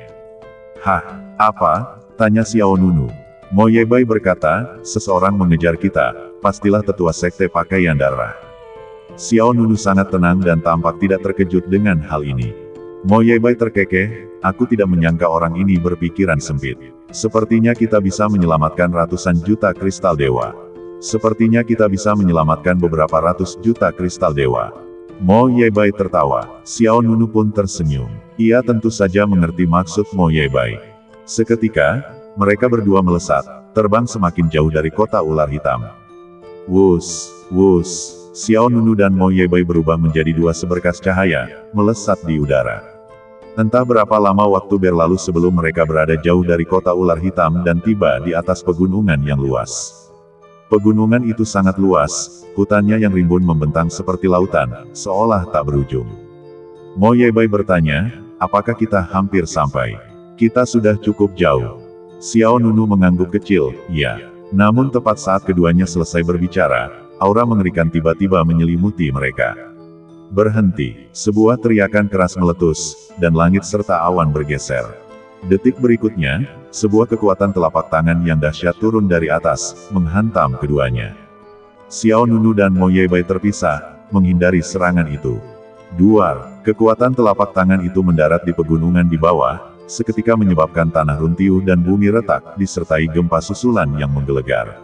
Hah, apa? Tanya Xiao Nunu. Mo Yebai berkata, seseorang mengejar kita, pastilah tetua sekte pakaian darah. Xiao Nunu sangat tenang dan tampak tidak terkejut dengan hal ini. Mo Yebai terkekeh, aku tidak menyangka orang ini berpikiran sempit. Sepertinya kita bisa menyelamatkan ratusan juta kristal dewa. Sepertinya kita bisa menyelamatkan beberapa ratus juta kristal dewa. Mo Yebai tertawa. Xiao Nunu pun tersenyum. Ia tentu saja mengerti maksud Mo Yebai. Seketika, mereka berdua melesat, terbang semakin jauh dari kota ular hitam. Wus, wus, Xiao Nunu dan Mo Yebai berubah menjadi dua seberkas cahaya, melesat di udara. Entah berapa lama waktu berlalu sebelum mereka berada jauh dari kota ular hitam dan tiba di atas pegunungan yang luas. Pegunungan itu sangat luas, hutannya yang rimbun membentang seperti lautan, seolah tak berujung. Mo Yebai bertanya, apakah kita hampir sampai? Kita sudah cukup jauh. Xiao Nunu mengangguk kecil, ya. Namun tepat saat keduanya selesai berbicara, aura mengerikan tiba-tiba menyelimuti mereka. Berhenti, sebuah teriakan keras meletus, dan langit serta awan bergeser. Detik berikutnya, sebuah kekuatan telapak tangan yang dahsyat turun dari atas, menghantam keduanya. Xiao Nunu dan Mo Yebai terpisah, menghindari serangan itu. Duar, kekuatan telapak tangan itu mendarat di pegunungan di bawah, seketika menyebabkan tanah runtuh dan bumi retak, disertai gempa susulan yang menggelegar.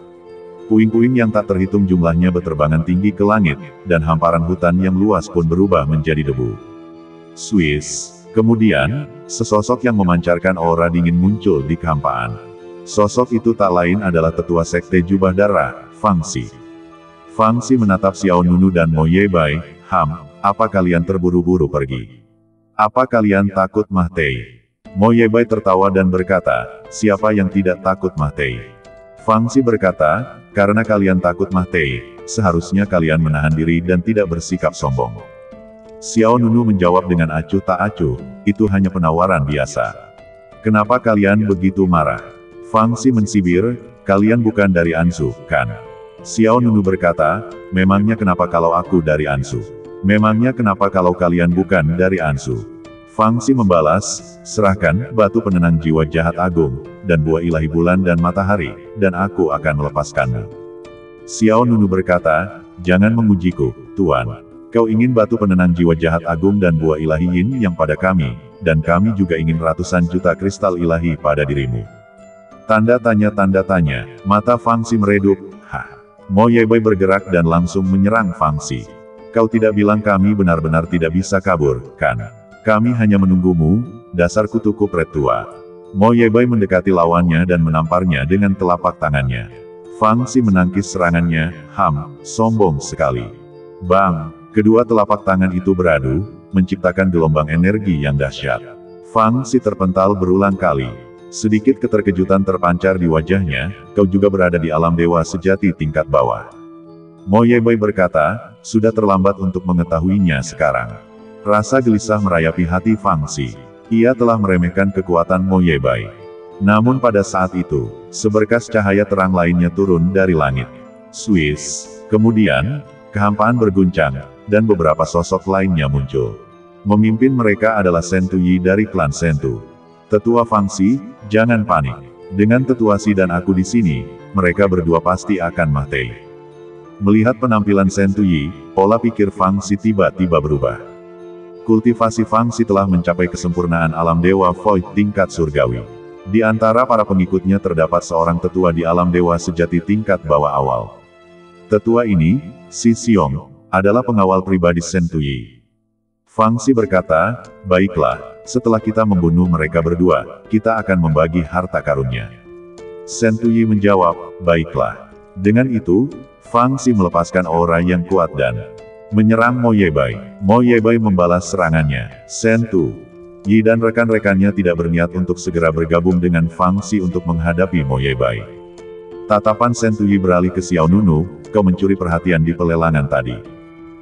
Puing-puing yang tak terhitung jumlahnya berterbangan tinggi ke langit, dan hamparan hutan yang luas pun berubah menjadi debu. Swiss. Kemudian, sesosok yang memancarkan aura dingin muncul di kehampaan. Sosok itu tak lain adalah tetua sekte jubah darah, Fang Xi. Fang Xi menatap Xiao Nunu dan Mo Yebai, apa kalian terburu-buru pergi? Apa kalian takut Mah Tei? Mo Yebai tertawa dan berkata, siapa yang tidak takut Mah Tei? Fang Xi berkata, karena kalian takut Mah Tei, seharusnya kalian menahan diri dan tidak bersikap sombong. Xiao Nunu menjawab dengan acuh tak acuh, itu hanya penawaran biasa. Kenapa kalian begitu marah? Fang Xi mensibir, kalian bukan dari Ansu, kan? Xiao Nunu berkata, memangnya kenapa kalau aku dari Ansu? Memangnya kenapa kalau kalian bukan dari Ansu? Fang Xi membalas, serahkan batu penenang jiwa jahat agung, dan buah ilahi bulan dan matahari, dan aku akan melepaskanmu. Xiao Nunu berkata, jangan mengujiku, Tuan. Kau ingin batu penenang jiwa jahat agung dan buah ilahi yin yang pada kami, dan kami juga ingin ratusan juta kristal ilahi pada dirimu. Tanda tanya, mata Fang Xi meredup, Mo Yebai bergerak dan langsung menyerang Fang Xi. Kau tidak bilang kami benar-benar tidak bisa kabur, kan? Kami hanya menunggumu, dasar kutu kupret tua. Mo Yebai mendekati lawannya dan menamparnya dengan telapak tangannya. Fang Xi menangkis serangannya, sombong sekali. Bang! Kedua telapak tangan itu beradu, menciptakan gelombang energi yang dahsyat. Fang Xi terpental berulang kali. Sedikit keterkejutan terpancar di wajahnya, kau juga berada di alam dewa sejati tingkat bawah. Mo Yebai berkata, sudah terlambat untuk mengetahuinya sekarang. Rasa gelisah merayapi hati Fang Xi. Ia telah meremehkan kekuatan Mo Yebai. Namun pada saat itu, seberkas cahaya terang lainnya turun dari langit. Swiss. Kemudian, kehampaan berguncang, dan beberapa sosok lainnya muncul. Memimpin mereka adalah Sentu Yi dari klan Sentu. Tetua Fang Xi, jangan panik. Dengan Tetua Xi dan aku di sini, mereka berdua pasti akan Mah Tei. Melihat penampilan Sentu Yi, pola pikir Fang Xi tiba-tiba berubah. Kultivasi Fang Xi telah mencapai kesempurnaan alam dewa void tingkat surgawi. Di antara para pengikutnya terdapat seorang tetua di alam dewa sejati tingkat bawah awal. Tetua ini, Xi Xiong, adalah pengawal pribadi Sentu Yi. Fang Xi berkata, baiklah, setelah kita membunuh mereka berdua, kita akan membagi harta karunnya. Sentu Yi menjawab, baiklah. Dengan itu, Fang Xi melepaskan aura yang kuat dan menyerang Mo Yebai. Mo Yebai membalas serangannya. Sentu Yi dan rekan-rekannya tidak berniat untuk segera bergabung dengan Fang Xi untuk menghadapi Mo Yebai. Tatapan Sentu Yi beralih ke Xiao Nunu, kau mencuri perhatian di pelelangan tadi.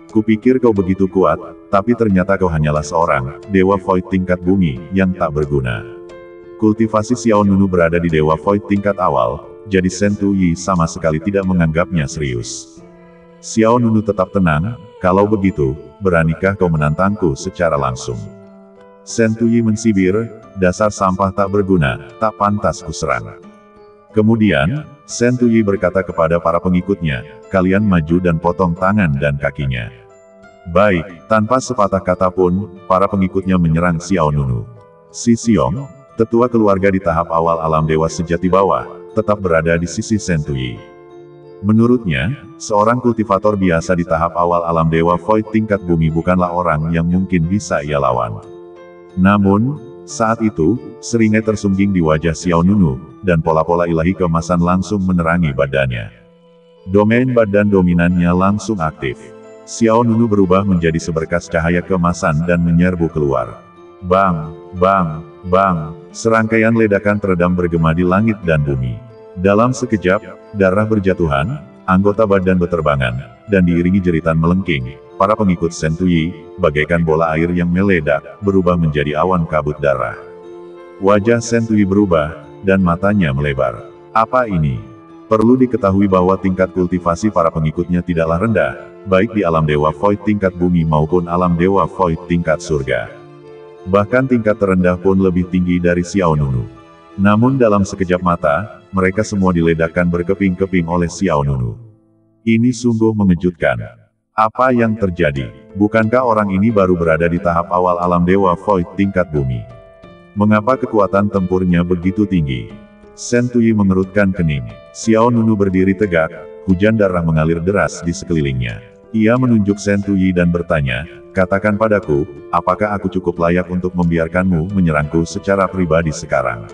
Kupikir kau begitu kuat, tapi ternyata kau hanyalah seorang dewa void tingkat bumi yang tak berguna. Kultivasi Xiao Nunu berada di dewa void tingkat awal, jadi Sentu Yi sama sekali tidak menganggapnya serius. Xiao Nunu tetap tenang, kalau begitu, beranikah kau menantangku secara langsung? Sentu Yi mensibir, dasar sampah tak berguna, tak pantas kuserang. Kemudian, Sentu Yi berkata kepada para pengikutnya, kalian maju dan potong tangan dan kakinya. Baik, tanpa sepatah kata pun, para pengikutnya menyerang Xiao Nunu. Xi Xiong, tetua keluarga di tahap awal alam dewa sejati bawah, tetap berada di sisi Sentu Yi. Menurutnya, seorang kultivator biasa di tahap awal alam dewa void tingkat bumi bukanlah orang yang mungkin bisa ia lawan. Namun, saat itu, seringai tersungging di wajah Xiao Nunu, dan pola-pola ilahi keemasan langsung menerangi badannya. Domain badan dominannya langsung aktif. Xiao Nunu berubah menjadi seberkas cahaya keemasan dan menyerbu keluar. Bang, bang, bang, serangkaian ledakan teredam bergema di langit dan bumi. Dalam sekejap, darah berjatuhan, anggota badan berterbangan, dan diiringi jeritan melengking, para pengikut Shen Tuyi, bagaikan bola air yang meledak, berubah menjadi awan kabut darah. Wajah Shen Tuyi berubah, dan matanya melebar. Apa ini? Perlu diketahui bahwa tingkat kultivasi para pengikutnya tidaklah rendah, baik di alam Dewa Void tingkat bumi maupun alam Dewa Void tingkat surga. Bahkan tingkat terendah pun lebih tinggi dari Xiao Nunu. Namun dalam sekejap mata, mereka semua diledakkan berkeping-keping oleh Xiao Nunu. Ini sungguh mengejutkan. Apa yang terjadi? Bukankah orang ini baru berada di tahap awal alam Dewa Void tingkat bumi? Mengapa kekuatan tempurnya begitu tinggi? Shen Tuyi mengerutkan kening. Xiao Nunu berdiri tegak, hujan darah mengalir deras di sekelilingnya. Ia menunjuk Shen Tuyi dan bertanya, "Katakan padaku, apakah aku cukup layak untuk membiarkanmu menyerangku secara pribadi sekarang?"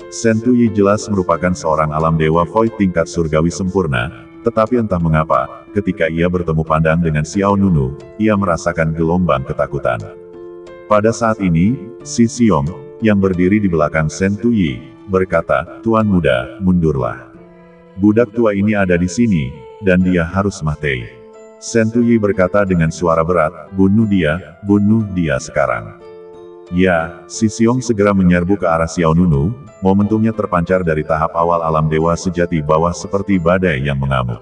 Shen Tuyi jelas merupakan seorang alam Dewa Void tingkat surgawi sempurna, tetapi entah mengapa, ketika ia bertemu pandang dengan Xiao Nunu, ia merasakan gelombang ketakutan. Pada saat ini, Si Xiong, yang berdiri di belakang Shen Tuyi, berkata, "Tuan muda, mundurlah. Budak tua ini ada di sini, dan dia harus mati." Shen Tuyi berkata dengan suara berat, bunuh dia sekarang." Ya, Si Xiong segera menyerbu ke arah Xiao Nunu, momentumnya terpancar dari tahap awal alam dewa sejati bawah seperti badai yang mengamuk.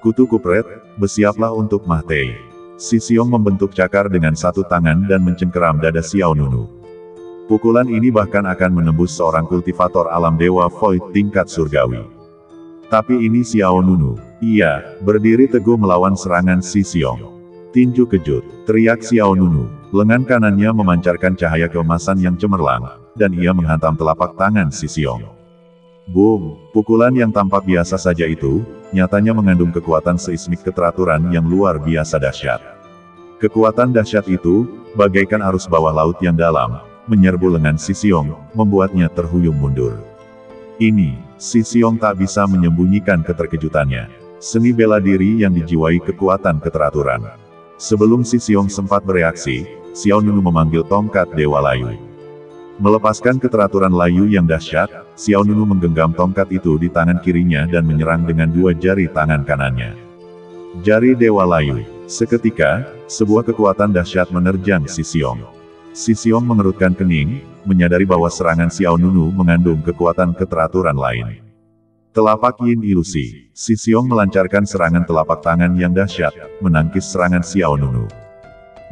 "Kutu kupret, bersiaplah untuk mati." Si Xiong membentuk cakar dengan satu tangan dan mencengkeram dada Xiao Nunu. Pukulan ini bahkan akan menembus seorang kultivator alam Dewa Void tingkat surgawi. Tapi ini Xiao Nunu. Ia berdiri teguh melawan serangan Si Xiong. "Tinju kejut," teriak Xiao Nunu. Lengan kanannya memancarkan cahaya keemasan yang cemerlang, dan ia menghantam telapak tangan Si Xiong. Boom! Pukulan yang tampak biasa saja itu, nyatanya mengandung kekuatan seismik keteraturan yang luar biasa dahsyat. Kekuatan dahsyat itu, bagaikan arus bawah laut yang dalam, menyerbu lengan Si Xiong, membuatnya terhuyung mundur. Ini, Si Xiong tak bisa menyembunyikan keterkejutannya. Seni bela diri yang dijiwai kekuatan keteraturan. Sebelum Si Xiong sempat bereaksi, Xiao Nunu memanggil tongkat Dewa Layu. Melepaskan keteraturan layu yang dahsyat, Xiao Nunu menggenggam tongkat itu di tangan kirinya dan menyerang dengan dua jari tangan kanannya. Jari Dewa Layu. Seketika, sebuah kekuatan dahsyat menerjang Si Xiong. Si Xiong mengerutkan kening, menyadari bahwa serangan Xiao Nunu mengandung kekuatan keteraturan lain. Telapak yin ilusi. Si Xiong melancarkan serangan telapak tangan yang dahsyat, menangkis serangan Xiao Nunu.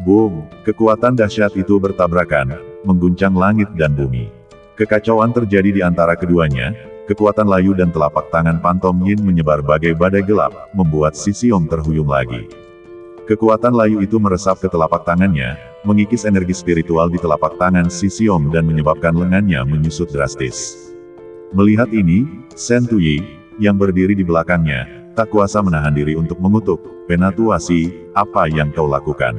Boom! Kekuatan dahsyat itu bertabrakan, mengguncang langit dan bumi. Kekacauan terjadi di antara keduanya, kekuatan layu dan telapak tangan pantom yin menyebar bagai badai gelap, membuat Si Xiong terhuyung lagi. Kekuatan layu itu meresap ke telapak tangannya, mengikis energi spiritual di telapak tangan Si Xiong dan menyebabkan lengannya menyusut drastis. Melihat ini, Shen Tuyi, yang berdiri di belakangnya, tak kuasa menahan diri untuk mengutuk, "Penatua-Si, apa yang kau lakukan?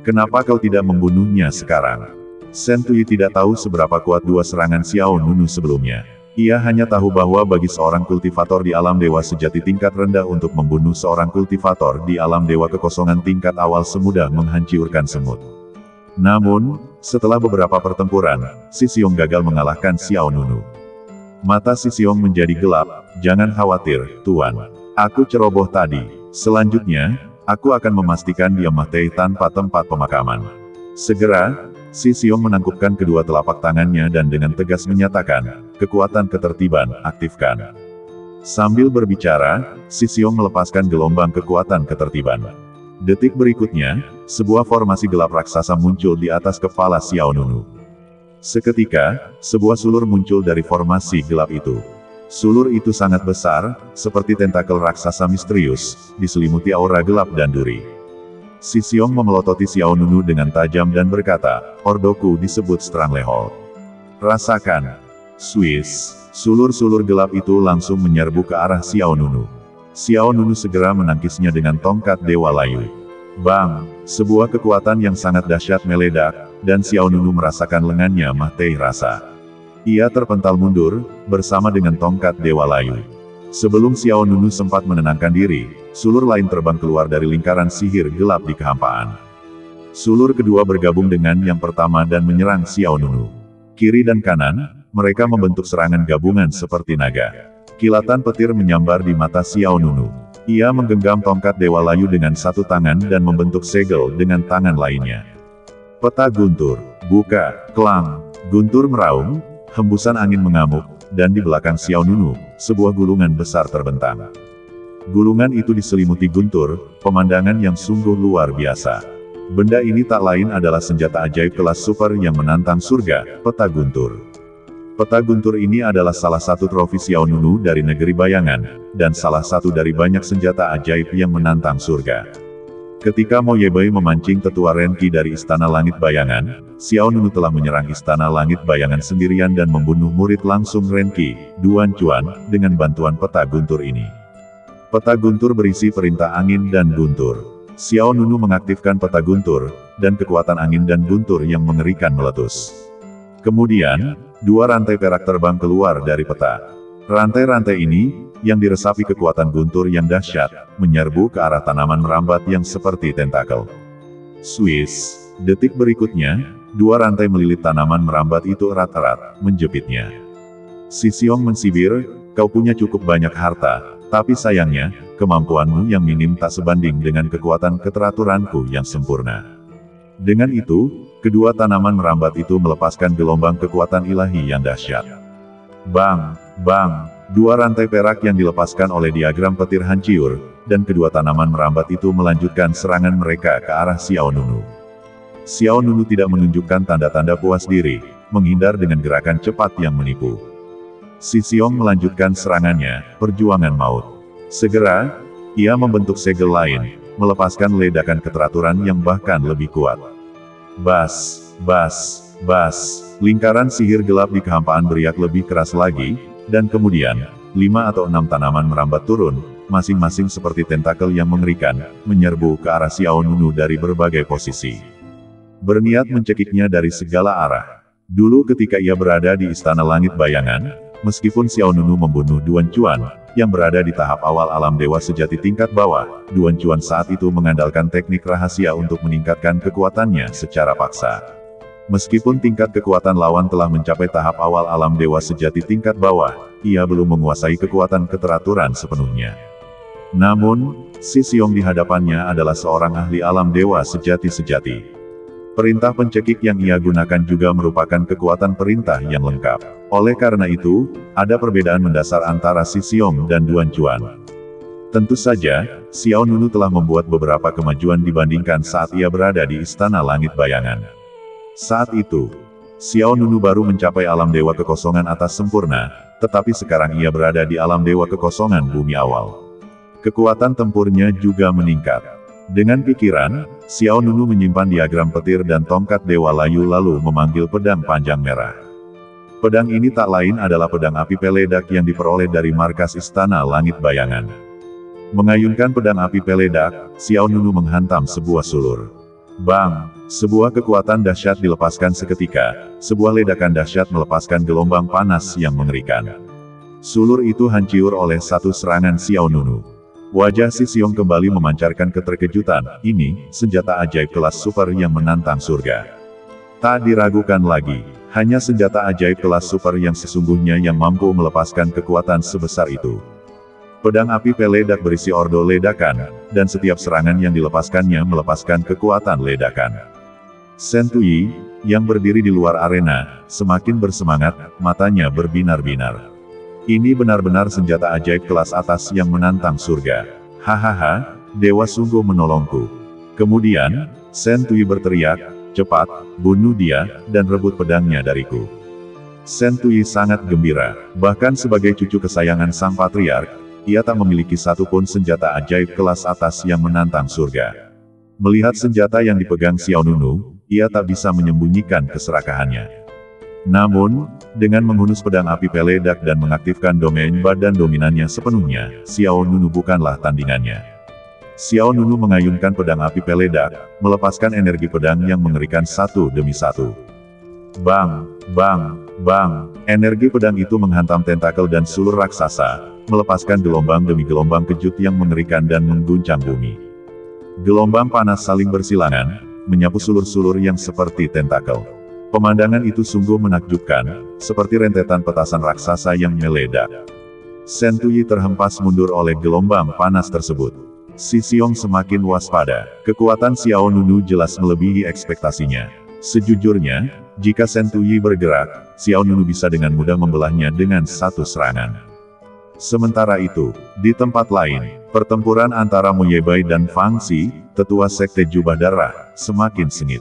Kenapa kau tidak membunuhnya sekarang?" Shen Tuyi tidak tahu seberapa kuat dua serangan Xiao Nunu sebelumnya. Ia hanya tahu bahwa bagi seorang kultivator di alam dewa sejati tingkat rendah untuk membunuh seorang kultivator di alam dewa kekosongan tingkat awal semudah menghancurkan semut. Namun, setelah beberapa pertempuran, Si Xiong gagal mengalahkan Xiao Nunu. Mata Si Xiong menjadi gelap. "Jangan khawatir, Tuan. Aku ceroboh tadi. Selanjutnya, aku akan memastikan dia mati tanpa tempat pemakaman." Segera, Si Xiong menangkupkan kedua telapak tangannya dan dengan tegas menyatakan, "Kekuatan ketertiban, aktifkan." Sambil berbicara, Si Xiong melepaskan gelombang kekuatan ketertiban. Detik berikutnya, sebuah formasi gelap raksasa muncul di atas kepala Xiao Nunu. Seketika, sebuah sulur muncul dari formasi gelap itu. Sulur itu sangat besar, seperti tentakel raksasa misterius, diselimuti aura gelap dan duri. Si Xiong memelototi Xiao Nunu dengan tajam dan berkata, "Ordoku disebut Stranglehold. Rasakan." Swiss. Sulur-sulur gelap itu langsung menyerbu ke arah Xiao Nunu. Xiao Nunu segera menangkisnya dengan tongkat Dewa Layu. Bang! Sebuah kekuatan yang sangat dahsyat meledak, dan Xiao Nunu merasakan lengannya mati rasa. Ia terpental mundur, bersama dengan tongkat Dewa Layu. Sebelum Xiao Nunu sempat menenangkan diri, sulur lain terbang keluar dari lingkaran sihir gelap di kehampaan. Sulur kedua bergabung dengan yang pertama dan menyerang Xiao Nunu. Kiri dan kanan, mereka membentuk serangan gabungan seperti naga. Kilatan petir menyambar di mata Xiao Nunu. Ia menggenggam tongkat Dewa Layu dengan satu tangan dan membentuk segel dengan tangan lainnya. Peta guntur. Buka. Klang. Guntur meraung, hembusan angin mengamuk, dan di belakang Xiao Nunu, sebuah gulungan besar terbentang. Gulungan itu diselimuti guntur, pemandangan yang sungguh luar biasa. Benda ini tak lain adalah senjata ajaib kelas super yang menantang surga, peta guntur. Peta guntur ini adalah salah satu trofi Xiao Nunu dari negeri bayangan, dan salah satu dari banyak senjata ajaib yang menantang surga. Ketika Mo Yebei memancing tetua Renki dari Istana Langit Bayangan, Xiao Nunu telah menyerang Istana Langit Bayangan sendirian dan membunuh murid langsung Renki, Duan Chuan, dengan bantuan peta guntur ini. Peta guntur berisi perintah angin dan guntur. Xiao Nunu mengaktifkan peta guntur, dan kekuatan angin dan guntur yang mengerikan meletus. Kemudian, dua rantai perak terbang keluar dari peta. Rantai-rantai ini, yang diresapi kekuatan guntur yang dahsyat, menyerbu ke arah tanaman merambat yang seperti tentakel. Swiss. Detik berikutnya, dua rantai melilit tanaman merambat itu erat-erat, menjepitnya. Sisiong mensibir, kau punya cukup banyak harta, tapi sayangnya, kemampuanmu yang minim tak sebanding dengan kekuatan keteraturanku yang sempurna. Dengan itu, kedua tanaman merambat itu melepaskan gelombang kekuatan ilahi yang dahsyat. Bang, bang, dua rantai perak yang dilepaskan oleh diagram petir hancur, dan kedua tanaman merambat itu melanjutkan serangan mereka ke arah Xiao Nunu. Xiao Nunu tidak menunjukkan tanda-tanda puas diri, menghindar dengan gerakan cepat yang menipu. Sisiong melanjutkan serangannya, perjuangan maut. Segera, ia membentuk segel lain, melepaskan ledakan keteraturan yang bahkan lebih kuat. Bas, bas, bas, lingkaran sihir gelap di kehampaan beriak lebih keras lagi, dan kemudian, 5 atau 6 tanaman merambat turun, masing-masing seperti tentakel yang mengerikan, menyerbu ke arah Xiao Nunu dari berbagai posisi. Berniat mencekiknya dari segala arah. Dulu ketika ia berada di Istana Langit Bayangan, meskipun Xiao Nunu membunuh Duan Chuan, yang berada di tahap awal alam dewa sejati tingkat bawah, Duan Chuan saat itu mengandalkan teknik rahasia untuk meningkatkan kekuatannya secara paksa. Meskipun tingkat kekuatan lawan telah mencapai tahap awal alam dewa sejati tingkat bawah, ia belum menguasai kekuatan keteraturan sepenuhnya. Namun, Sisiong di hadapannya adalah seorang ahli alam dewa sejati-sejati. Perintah pencekik yang ia gunakan juga merupakan kekuatan perintah yang lengkap. Oleh karena itu, ada perbedaan mendasar antara Sisiong dan Duan Chuan. Tentu saja, Xiao Nunu telah membuat beberapa kemajuan dibandingkan saat ia berada di Istana Langit Bayangan. Saat itu, Xiao Nunu baru mencapai alam dewa kekosongan atas sempurna, tetapi sekarang ia berada di alam dewa kekosongan bumi awal. Kekuatan tempurnya juga meningkat. Dengan pikiran, Xiao Nunu menyimpan diagram petir dan tongkat Dewa Layu lalu memanggil pedang panjang merah. Pedang ini tak lain adalah pedang api peledak yang diperoleh dari markas Istana Langit Bayangan. Mengayunkan pedang api peledak, Xiao Nunu menghantam sebuah sulur. Bang! Sebuah kekuatan dahsyat dilepaskan seketika, sebuah ledakan dahsyat melepaskan gelombang panas yang mengerikan. Sulur itu hancur oleh satu serangan Xiao Nunu. Wajah Sisiong kembali memancarkan keterkejutan, ini, senjata ajaib kelas super yang menantang surga. Tak diragukan lagi, hanya senjata ajaib kelas super yang sesungguhnya yang mampu melepaskan kekuatan sebesar itu. Pedang api peledak berisi ordo ledakan, dan setiap serangan yang dilepaskannya melepaskan kekuatan ledakan. Shen Tuyi, yang berdiri di luar arena, semakin bersemangat, matanya berbinar-binar. Ini benar-benar senjata ajaib kelas atas yang menantang surga. Hahaha, dewa sungguh menolongku. Kemudian, Shen Tuyi berteriak, cepat, bunuh dia, dan rebut pedangnya dariku. Shen Tuyi sangat gembira, bahkan sebagai cucu kesayangan sang patriark, ia tak memiliki satupun senjata ajaib kelas atas yang menantang surga. Melihat senjata yang dipegang Xiao Nunu, ia tak bisa menyembunyikan keserakahannya. Namun, dengan menghunus pedang api peledak dan mengaktifkan domain badan dominannya sepenuhnya, Xiao Nunu bukanlah tandingannya. Xiao Nunu mengayunkan pedang api peledak, melepaskan energi pedang yang mengerikan satu demi satu. Bang! Bang! Bang! Energi pedang itu menghantam tentakel dan sulur raksasa, melepaskan gelombang demi gelombang kejut yang mengerikan dan mengguncang bumi. Gelombang panas saling bersilangan, menyapu sulur-sulur yang seperti tentakel. Pemandangan itu sungguh menakjubkan, seperti rentetan petasan raksasa yang meledak. Shen-Tuyi terhempas mundur oleh gelombang panas tersebut. Si Xiong semakin waspada. Kekuatan Xiao Nunu jelas melebihi ekspektasinya. Sejujurnya, jika Shen-Tuyi bergerak, Xiao Nunu bisa dengan mudah membelahnya dengan satu serangan. Sementara itu, di tempat lain, pertempuran antara Mo Yebai dan Fang Xi, tetua sekte jubah darah, semakin sengit.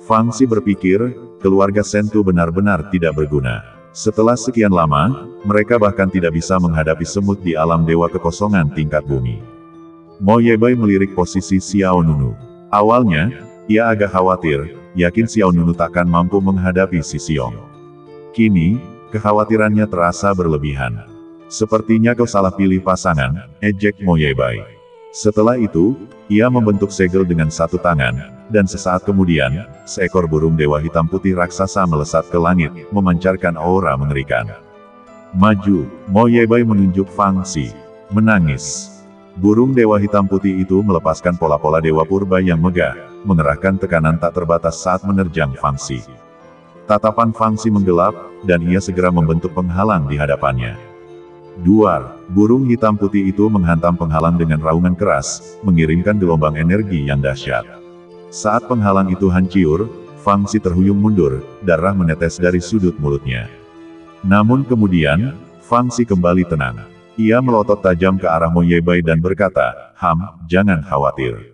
Fang Xi berpikir, keluarga Shen-Tu benar-benar tidak berguna. Setelah sekian lama, mereka bahkan tidak bisa menghadapi semut di alam dewa kekosongan tingkat bumi. Mo Yebai melirik posisi Xiao Nunu. Awalnya, ia agak khawatir, yakin Xiao Nunu takkan mampu menghadapi si Xiong. Kini, kekhawatirannya terasa berlebihan. Sepertinya kau salah pilih pasangan, ejek Mo Yebai. Setelah itu, ia membentuk segel dengan satu tangan, dan sesaat kemudian, seekor burung dewa hitam putih raksasa melesat ke langit, memancarkan aura mengerikan. Maju, Mo Yebai menunjuk Fang Xi. Menangis. Burung dewa hitam putih itu melepaskan pola-pola dewa purba yang megah, mengerahkan tekanan tak terbatas saat menerjang Fang Xi. Tatapan Fang Xi menggelap, dan ia segera membentuk penghalang di hadapannya. Duar, burung hitam putih itu menghantam penghalang dengan raungan keras, mengirimkan gelombang energi yang dahsyat. Saat penghalang itu hancur, Fang Xi terhuyung mundur, darah menetes dari sudut mulutnya. Namun kemudian, Fang Xi kembali tenang. Ia melotot tajam ke arah Mo Yebai dan berkata, jangan khawatir.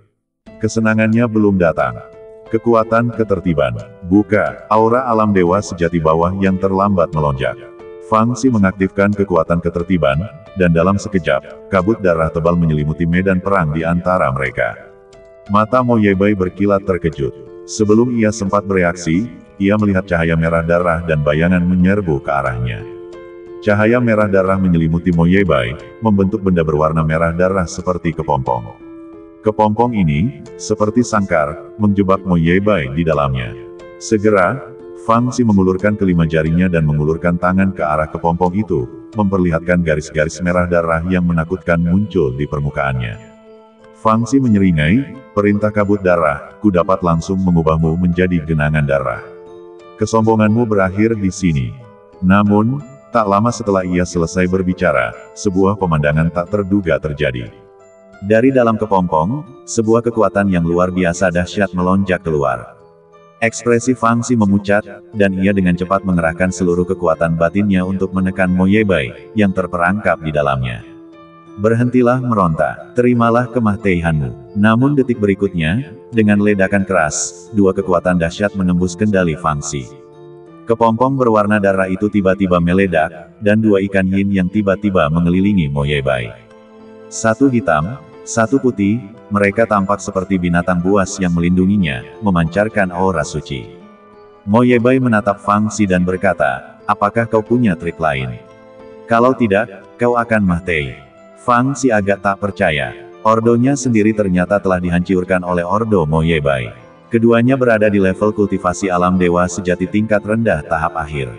Kesenangannya belum datang. Kekuatan ketertiban. Buka, aura alam dewa sejati bawah yang terlambat melonjak. Fang Xi mengaktifkan kekuatan ketertiban, dan dalam sekejap, kabut darah tebal menyelimuti medan perang di antara mereka. Mata Mo Yebai berkilat terkejut. Sebelum ia sempat bereaksi, ia melihat cahaya merah darah dan bayangan menyerbu ke arahnya. Cahaya merah darah menyelimuti Mo Yebai, membentuk benda berwarna merah darah seperti kepompong. Kepompong ini, seperti sangkar, menjebak Mo Yebai di dalamnya. Segera, Fang Xi mengulurkan kelima jarinya dan mengulurkan tangan ke arah kepompong itu, memperlihatkan garis-garis merah darah yang menakutkan muncul di permukaannya. Fang Xi menyeringai, perintah kabut darah, ku dapat langsung mengubahmu menjadi genangan darah. Kesombonganmu berakhir di sini. Namun, tak lama setelah ia selesai berbicara, sebuah pemandangan tak terduga terjadi. Dari dalam kepompong, sebuah kekuatan yang luar biasa dahsyat melonjak keluar. Ekspresi Fang Xi memucat, dan ia dengan cepat mengerahkan seluruh kekuatan batinnya untuk menekan Mo Yebai, yang terperangkap di dalamnya. Berhentilah meronta, terimalah kematianmu. Namun detik berikutnya, dengan ledakan keras, dua kekuatan dahsyat menembus kendali Fang Xi. Kepompong berwarna darah itu tiba-tiba meledak, dan dua ikan yin yang tiba-tiba mengelilingi Mo Yebai. Satu hitam, satu putih, mereka tampak seperti binatang buas yang melindunginya, memancarkan aura suci. Mo Yebai menatap Fang Xi dan berkata, apakah kau punya trik lain? Kalau tidak, kau akan mati. Fang Xi agak tak percaya. Ordonya sendiri ternyata telah dihancurkan oleh Ordo Mo Yebai. Keduanya berada di level kultivasi alam dewa sejati tingkat rendah tahap akhir.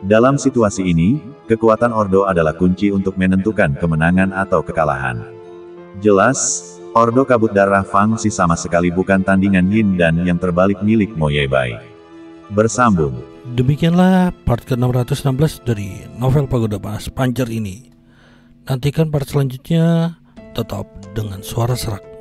Dalam situasi ini, kekuatan Ordo adalah kunci untuk menentukan kemenangan atau kekalahan. Jelas, Ordo kabut darah Fang Xi sama sekali bukan tandingan yin dan yang terbalik milik Mo Yebai. Bersambung. Demikianlah part ke-616 dari novel Pagoda Panas Pancer ini. Nantikan part selanjutnya, tetap dengan suara serak.